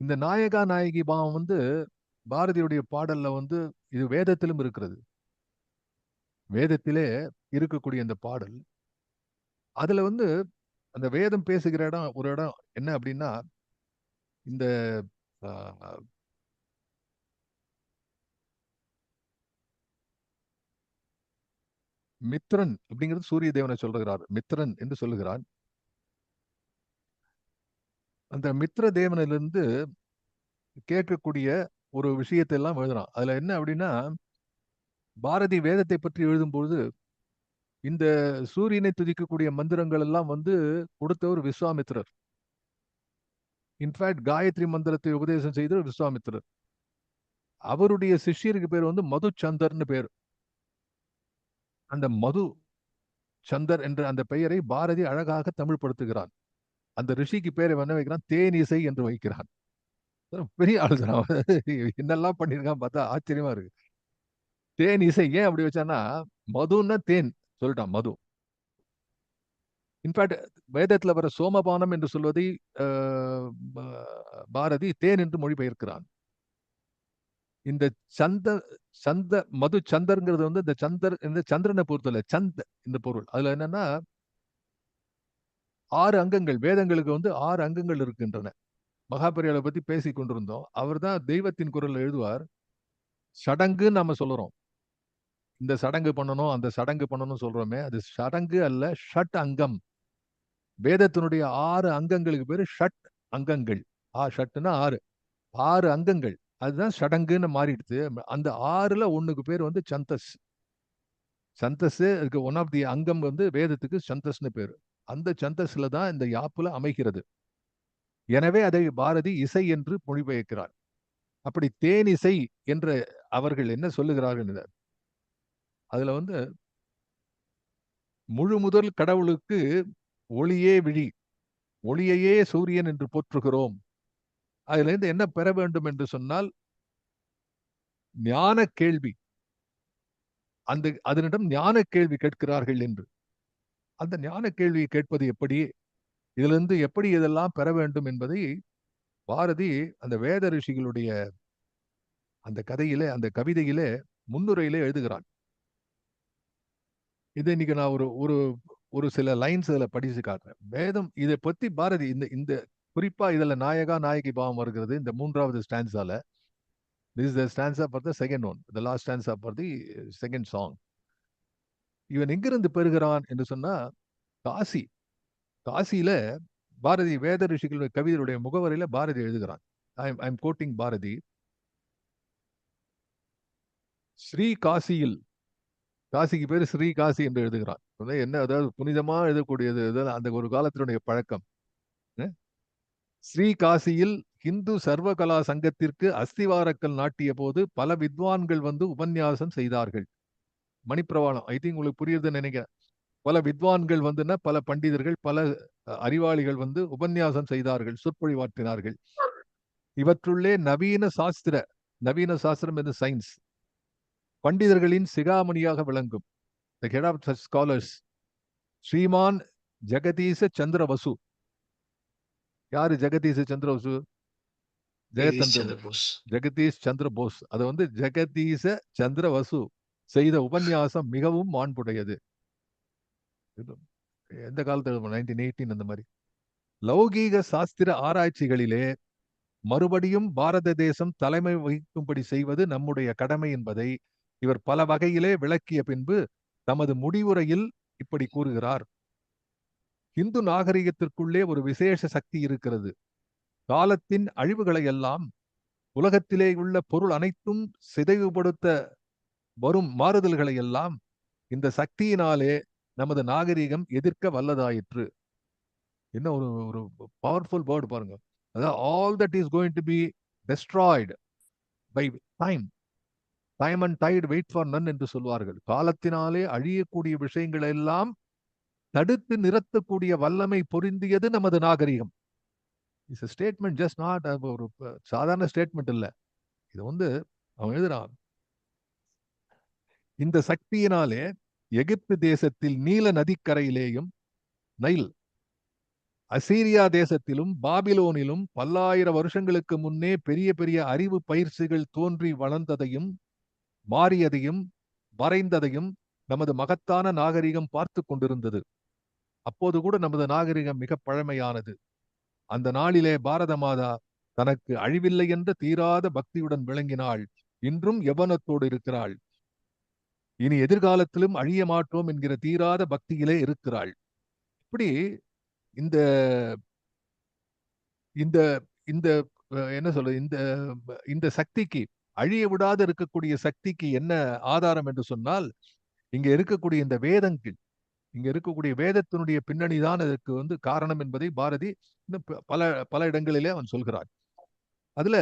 இந்த நாயகா நாயகி பாவம் பாரதியுடைய பாடல்ல இது வேதத்திலும் இருக்கிறது. வேதத்திலே இருக்கக்கூடிய இந்த பாடல், அதுல அந்த வேதம் பேசுகிற இடம் ஒரு இடம் என்ன அப்படின்னா, இந்த மித்ரன் அப்படிங்கிறது சூரிய தேவனை சொல்லுகிறார். மித்ரன் என்று சொல்லுகிறான். அந்த மித்ர தேவனிலிருந்து கேட்கக்கூடிய ஒரு விஷயத்தை எல்லாம் எழுதுறான். அதுல என்ன அப்படின்னா, பாரதி வேதத்தை பற்றி எழுதும்போது இந்த சூரியனை துதிக்கக்கூடிய மந்திரங்கள் எல்லாம் கொடுத்தவர் விஸ்வாமித்திரர். இன்ஃபேக்ட் காயத்ரி மந்திரத்தை உபதேசம் செய்தவர் விஸ்வாமித்திரர். அவருடைய சிஷ்யருக்கு பேர் மது சந்தர்னு பேர். அந்த மது சந்தர் என்ற அந்த பெயரை பாரதி அழகாக தமிழ் படுத்துகிறான். அந்த ரிஷிக்கு பேரை என்ன வைக்கிறான்? தேனிசை என்று வைக்கிறான். பெரிய ஆளுதான். என்னெல்லாம் பண்ணிருக்கான் பார்த்தா ஆச்சரியமா இருக்கு. தேனிசை ஏன் அப்படி வச்சான்னா, மதுன்னா தேன் சொல்லிட்டான், மது. இன்ஃபேக்ட் வேதத்துல வர சோமபானம் என்று சொல்வதை பாரதி தேன் என்று மொழிபெயர்க்கிறான். இந்த சந்த மது சந்தர்ங்கிறது இந்த சந்தர் இந்த சந்திரனை பொறுத்தல சந்த் இந்த பொருள். அதுல என்னன்னா 6 அங்கங்கள். வேதங்களுக்கு 6 அங்கங்கள் இருக்கின்றன. மகாபெரியாவை பத்தி பேசி கொண்டிருந்தோம். அவர் தான் தெய்வத்தின் குரல் எழுதுவார். சடங்கு நாம சொல்றோம், இந்த சடங்கு பண்ணணும் அந்த சடங்கு பண்ணணும் சொல்றோமே, அது சடங்கு அல்ல, ஷட் அங்கம். வேதத்தினுடைய 6 அங்கங்களுக்கு பேரு ஷட் அங்கங்கள். ஷட்னா 6 அங்கங்கள். அதுதான் சடங்குன்னு மாறிடுது. அந்த 6ல ஒண்ணுக்கு பேர் சந்தஸ். சந்தஸ் அதுக்கு ஒன் ஆஃப் தி அங்கம் வேதத்துக்கு சந்தஸ்னு பேரு. அந்த சந்தஸ்ல தான் இந்த யாப்புல அமைகிறது. எனவே அதை பாரதி இசை என்று மொழிபெயர்க்கிறார். அப்படி தேனிசை என்று அவர்கள் என்ன சொல்லுகிறார்கள்? அதுல முழு முதல் கடவுளுக்கு ஒளியே விழி, ஒளியையே சூரியன் என்று போற்றுகிறோம். அதுல இருந்து என்ன பெற வேண்டும் என்று சொன்னால் ஞான கேள்வி. அதனிடம் ஞான கேள்வி கேட்கிறார்கள் என்று. அந்த ஞான கேள்வியை கேட்பது எப்படி, இதுல இருந்து எப்படி இதெல்லாம் பெற வேண்டும் என்பதை பாரதி அந்த வேத ரிஷிகளுடைய அந்த கதையிலே, அந்த கவிதையிலே, முன்னுரையிலே எழுதுகிறான். இதை இன்னைக்கு நான் ஒரு சில லைன்ஸ் இதுல படிச்சு காட்டுறேன். வேதம் இதை பத்தி பாரதி இந்த குறிப்பா இதுல நாயகா நாயகி பாவம் வருகிறது இந்த 3வது ஸ்டான்ஸால. This is the stanza for the second one, the last stanza for the second song. இவன் எங்கிருந்து பெறுகிறான் என்று சொன்னா காசி. காசியில பாரதி வேத ரிஷிகளுடைய கவிதையுடைய முகவரியில பாரதி எழுதுகிறான். I'm coating Bharathi. ஸ்ரீ காசியில், காசிக்கு பேரு ஸ்ரீ காசி என்று எழுதுகிறான். என்ன, அதாவது புனிதமா எழுதக்கூடியது, அந்த ஒரு காலத்தினுடைய பழக்கம். ஸ்ரீ காசியில் இந்து சர்வகலா சங்கத்திற்கு அஸ்திவாரக்கல் நாட்டிய போது பல வித்வான்கள் வந்து உபன்யாசம் செய்தார்கள். மணிப்பிரவாளம், ஐ திங்க் உங்களுக்கு புரியுதுன்னு நினைக்கிறேன். பல வித்வான்கள் வந்துன்னா பல பண்டிதர்கள், பல அறிவாளிகள் வந்து உபன்யாசம் செய்தார்கள், சொற்பொழிவாற்றினார்கள். இவற்றுள்ளே நவீன சாஸ்திரம் என்று சயின்ஸ் பண்டிதர்களின் சிகாமணியாக விளங்கும் the head of such scholars ஸ்ரீமான் ஜெகதீச சந்திர வசு. யாரு ஜெகதீச சந்திர வசு? ஜெகதீஷ் சந்திர போஸ். அது வந்து ஜெகதீச சந்திர வசு செய்த உபன்யாசம் மிகவும் மாண்புடையது. எந்த காலத்துல 1918 அந்த மாதிரி. லௌகீக சாஸ்திர ஆராய்ச்சிகளிலே மறுபடியும் பாரத தேசம் தலைமை வகிக்கும்படி செய்வது நம்முடைய கடமை என்பதை இவர் பல வகையிலே விளக்கிய பின்பு தமது முடிவுரையில் இப்படி கூறுகிறார். இந்து நாகரிகத்திற்குள்ளே ஒரு விசேஷ சக்தி இருக்கிறது. காலத்தின் அழிவுகளை எல்லாம், உலகத்திலே உள்ள பொருள் அனைத்தும் சிதைவுபடுத்த வரும் மாறுதல்களை எல்லாம் இந்த சக்தியினாலே நமது நாகரிகம் எதிர்க்க வல்லதாயிற்று. என்ன ஒரு பவர்ஃபுல் வேர்டு பாருங்க. அதாவது all that is going to be destroyed by time and tide wait for none என்று சொல்வார்கள். காலத்தினாலே அழியக்கூடிய விஷயங்கள் எல்லாம் தடுத்து நிறுத்தக்கூடிய வல்லமை பொருந்தியது நமது நாகரிகம். இட்ஸ் ஸ்டேட்மெண்ட், ஜஸ்ட் நாட் ஒரு சாதாரண ஸ்டேட்மெண்ட் இல்ல. இது வந்து அவன் எழுதுறான். இந்த சக்தியினாலே எகிப்து தேசத்தில் நீல நதிக்கரையிலேயும், நைல், அசீரியா தேசத்திலும் பாபிலோனிலும் பல்லாயிரம் வருஷங்களுக்கு முன்னே பெரிய பெரிய அறிவு பயிற்சிகள் தோன்றி வளர்ந்ததையும் மாறியதையும் மறைந்ததையும் நமது மகத்தான நாகரிகம் பார்த்து கொண்டிருந்தது. அப்போது கூட நமது நாகரிகம் மிக பழமையானது. அந்த நாளிலே பாரத மாதா தனக்கு அழிவில்லை என்ற தீராத பக்தியுடன் விளங்கினாள். இன்றும் யவனத்தோடு இருக்கிறாள். இனி எதிர்காலத்திலும் அழிய மாட்டோம் என்கிற தீராத பக்தியிலே இருக்கிறாள். இப்படி இந்த இந்த இந்த என்ன சொல்ல, இந்த சக்திக்கு, அழிய விடாது இருக்கக்கூடிய சக்திக்கு என்ன ஆதாரம் என்று சொன்னால், இங்க இருக்கக்கூடிய இந்த வேதங்கள், இங்க இருக்கக்கூடிய வேதத்தினுடைய பின்னணி தான் அதற்கு வந்து காரணம் என்பதை பாரதி பல பல இடங்களிலே அவன் சொல்கிறான். அதுல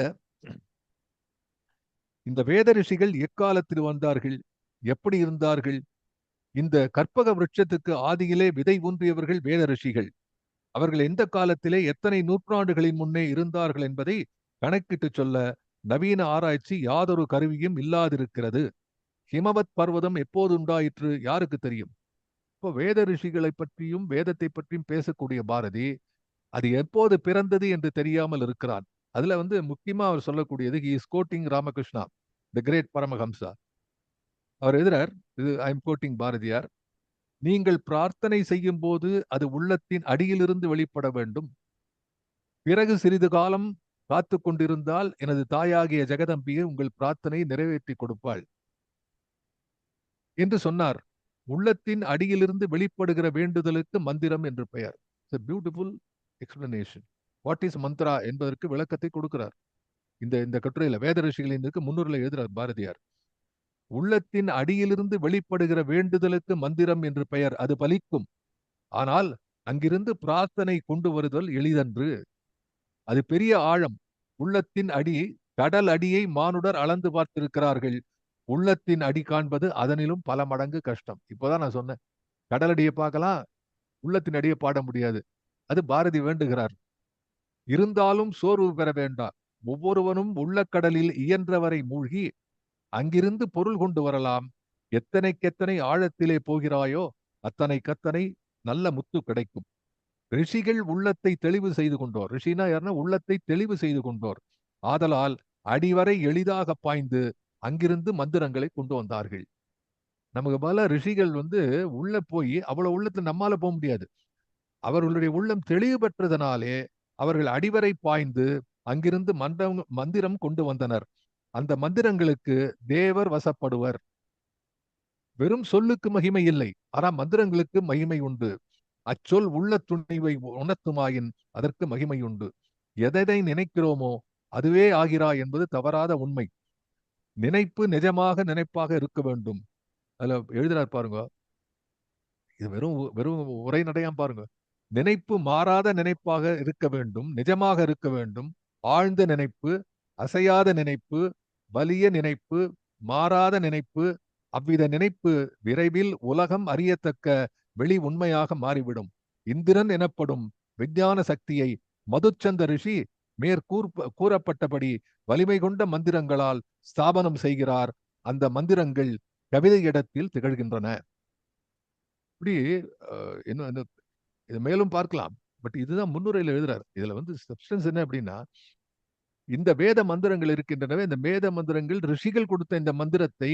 இந்த வேத ரிஷிகள் எக்காலத்தில் வந்தார்கள், எப்படி இருந்தார்கள்? இந்த கற்பக விருட்சத்துக்கு ஆதியிலே விதை ஊன்றியவர்கள் வேத ரிஷிகள். அவர்கள் எந்த காலத்திலே எத்தனை நூற்றாண்டுகளின் முன்னே இருந்தார்கள் என்பதை கணக்கிட்டு சொல்ல நவீன ஆராய்ச்சி யாதொரு கருவியும் இல்லாதிருக்கிறது. ஹிமவத் பர்வதம் எப்போது உண்டாயிற்று யாருக்கு தெரியும்? இப்போ வேத ரிஷிகளை பற்றியும் வேதத்தை பற்றியும் பேசக்கூடிய பாரதி அது எப்போது பிறந்தது என்று தெரியாமல் இருக்கிறான். அதுல வந்து முக்கியமா அவர் சொல்லக்கூடியது, he is quoting Ramakrishna, the great Paramahamsa. அவர் எதிரார், இது ஐ எம் கோட்டிங் பாரதியார். நீங்கள் பிரார்த்தனை செய்யும் போது அது உள்ளத்தின் அடியிலிருந்து வெளிப்பட வேண்டும். பிறகு சிறிது காலம் காத்து கொண்டிருந்தால் எனது தாயாகிய ஜெகதம்பியை உங்கள் பிரார்த்தனை நிறைவேற்றி கொடுப்பாள் என்று சொன்னார். உள்ளத்தின் அடியிலிருந்து வெளிப்படுகிற வேண்டுதலுக்கு மந்திரம் என்று பெயர். It's a beautiful explanation. What is Mantra என்பதற்கு விளக்கத்தை கொடுக்கிறார். இந்த கட்டுரையில வேத ரிஷிகளின் முன்னுரையில் எழுதுறார் பாரதியார். உள்ளத்தின் அடியிலிருந்து வெளிப்படுகிற வேண்டுதலுக்கு மந்திரம் என்று பெயர். அது பலிக்கும். ஆனால் அங்கிருந்து பிரார்த்தனை கொண்டு வருதல் எளிதன்று. அது பெரிய ஆழம். உள்ளத்தின் அடி, கடல் அடியை மானுடர் அளந்து பார்த்திருக்கிறார்கள். உள்ளத்தின் அடி காண்பது அதனிலும் பல மடங்கு கஷ்டம். இப்போதான் நான் சொன்னேன், கடல் அடியை பார்க்கலாம், உள்ளத்தின் அடியை பாட முடியாது. அது பாரதி வேண்டுகிறார். இருந்தாலும் சோர்வு பெற வேண்டாம். ஒவ்வொருவனும் உள்ளக்கடலில் இயன்றவரை மூழ்கி அங்கிருந்து பொருள் கொண்டு வரலாம். எத்தனைக்கெத்தனை ஆழத்திலே போகிறாயோ அத்தனைக்கத்தனை நல்ல முத்து கிடைக்கும். ரிஷிகள் உள்ளத்தை தெளிவு செய்து கொண்டோர். ரிஷினா யாருன்னா உள்ளத்தை தெளிவு செய்து கொண்டோர். ஆதலால் அடிவரை எளிதாக பாய்ந்து அங்கிருந்து மந்திரங்களை கொண்டு வந்தார்கள். நமக்கு பல ரிஷிகள் வந்து உள்ள போய் அவ்வளவு உள்ளத்துல நம்மால போக முடியாது. அவர்களுடைய உள்ளம் தெளிவு பெற்றதனாலே அவர்கள் அடிவரை பாய்ந்து அங்கிருந்து மந்திரம் கொண்டு வந்தனர். அந்த மந்திரங்களுக்கு தேவர் வசப்படுவர். வெறும் சொல்லுக்கு மகிமை இல்லை, ஆனா மந்திரங்களுக்கு மகிமை உண்டு. அச்சொல் உள்ள துணிவை உணர்த்துமாயின் அதற்கு மகிமை உண்டு. எதை நினைக்கிறோமோ அதுவே ஆகிறா என்பது தவறாத உண்மை. நினைப்பு நிஜமாக நினைப்பாக இருக்க வேண்டும். அதுல எழுதுறார் பாருங்க, இது வெறும் வெறும் உரைநடையாம் பாருங்க. நினைப்பு மாறாத நினைப்பாக இருக்க வேண்டும், நிஜமாக இருக்க வேண்டும். ஆழ்ந்த நினைப்பு, அசையாத நினைப்பு, வலிய நினைப்பு, மாறாத நினைப்பு. அவ்வித நினைப்பு விரைவில் உலகம் அறியத்தக்க வெளி உண்மையாக மாறிவிடும். இந்திரன் எனப்படும் விஞ்ஞான சக்தியை மதுச்சந்த ரிஷி கூறப்பட்டபடி வலிமை கொண்ட மந்திரங்களால் ஸ்தாபனம் செய்கிறார். அந்த மந்திரங்கள் கவிதை இடத்தில் திகழ்கின்றன. இப்படி என்ன இதை மேலும் பார்க்கலாம். பட் இதுதான் முன்னுரையில் எழுதுறாரு. இதுல சப்ஸ்டன்ஸ் என்ன அப்படின்னா, இந்த வேத மந்திரங்கள் இருக்கின்றனவே, இந்த வேத மந்திரங்கள் ரிஷிகள் கொடுத்த இந்த மந்திரத்தை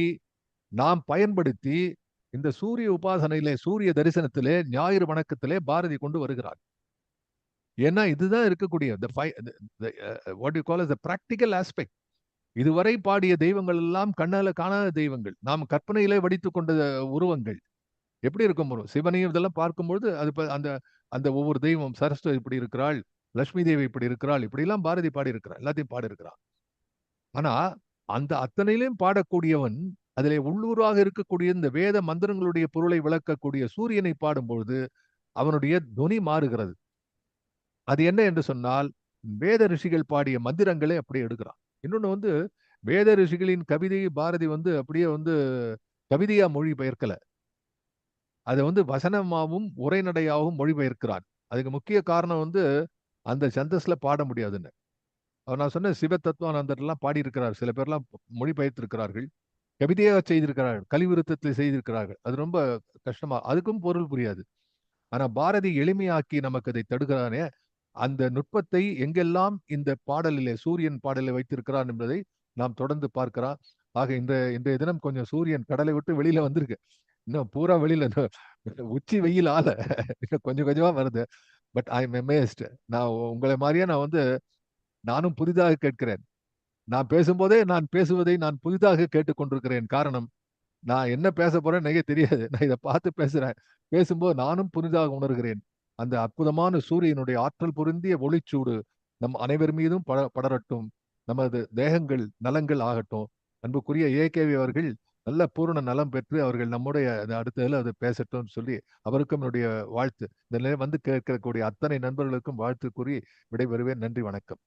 நாம் பயன்படுத்தி இந்த சூரிய உபாசனையிலே, சூரிய தரிசனத்திலே, ஞாயிறு வணக்கத்திலே பாரதி கொண்டு வருகிறார். ஏன்னா இதுதான் இருக்கக்கூடிய what you call as the practical aspect. இதுவரை பாடிய தெய்வங்கள் எல்லாம் கண்ணால காணாத தெய்வங்கள், நாம் கற்பனையிலே வடித்துக் கொண்ட உருவங்கள். எப்படி இருக்கும் சிவனையும் இதெல்லாம் பார்க்கும்போது அது அந்த அந்த ஒவ்வொரு தெய்வம், சரஸ்வதி இப்படி இருக்கிறாள், லட்சுமி தேவி இப்படி இருக்கிறாள், இப்படி எல்லாம் பாரதி பாடி இருக்கிறான், எல்லாத்தையும் பாடி இருக்கிறான். ஆனா அந்த அத்தனையிலையும் பாடக்கூடியவன் அதிலே உள்ளூராக இருக்கக்கூடிய இந்த வேத மந்திரங்களுடைய பொருளை விளக்கக்கூடிய சூரியனை பாடும்பொழுது அவனுடைய துணி மாறுகிறது. அது என்ன என்று சொன்னால், வேத ரிஷிகள் பாடிய மந்திரங்களை அப்படியே எடுக்கிறான். இன்னொன்னு வேத ரிஷிகளின் கவிதையை பாரதி அப்படியே கவிதையா மொழி பெயர்க்கல, அதை வசனமாகவும் உரைநடையாகவும் மொழிபெயர்க்கிறார். அதுக்கு முக்கிய காரணம் அந்த சந்தஸ்ல பாட முடியாதுன்னு. அவர் நான் சொன்ன சிவ தத்துவானந்தர் எல்லாம் பாடியிருக்கிறார், சில பேர்லாம் மொழிபெயர்த்திருக்கிறார்கள், கவிதையாக செய்திருக்கிறார்கள், கலிவிருத்தத்தில் செய்திருக்கிறார்கள். அது ரொம்ப கஷ்டமா, அதுக்கும் பொருள் புரியாது. ஆனா பாரதி எளிமையாக்கி நமக்கு அதை தடுக்கிறானே, அந்த நுட்பத்தை எங்கெல்லாம் இந்த பாடலிலே, சூரியன் பாடலில் வைத்திருக்கிறான் என்பதை நாம் தொடர்ந்து பார்க்கிறோம். ஆக இன்றைய தினம் கொஞ்சம் சூரியன் கடலை விட்டு வெளியில வந்திருக்கு. இன்னும் பூரா வெளியில உச்சி வெயில் ஆல கொஞ்சம் கொஞ்சமா வருது. But I am amazed. நான் உங்களை மாதிரியே நானும் புதிதாக கேட்கிறேன். நான் பேசும்போதே நான் பேசுவதை நான் புதிதாக கேட்டுக்கொண்டிருக்கிறேன். காரணம், நான் என்ன பேச போறேன்னு எனக்கு தெரியாது. நான் இதை பார்த்து பேசுறேன். பேசும்போது நானும் புதிதாக உணர்கிறேன். அந்த அற்புதமான சூரியனுடைய ஆற்றல் பொருந்திய ஒளிச்சூடு நம் அனைவர் மீதும் படரட்டும். நமது தேகங்கள் நலங்கள் ஆகட்டும். அன்புக்குரிய ஏகேவி அவர்கள் நல்ல பூரண நலம் பெற்று அவர்கள் நம்முடைய அடுத்ததில் அதை பேசட்டும் சொல்லி அவருக்கும் என்னுடைய வாழ்த்து. இந்த கேட்கக்கூடிய அத்தனை நண்பர்களுக்கும் வாழ்த்து கூறி விடைபெறுவேன். நன்றி, வணக்கம்.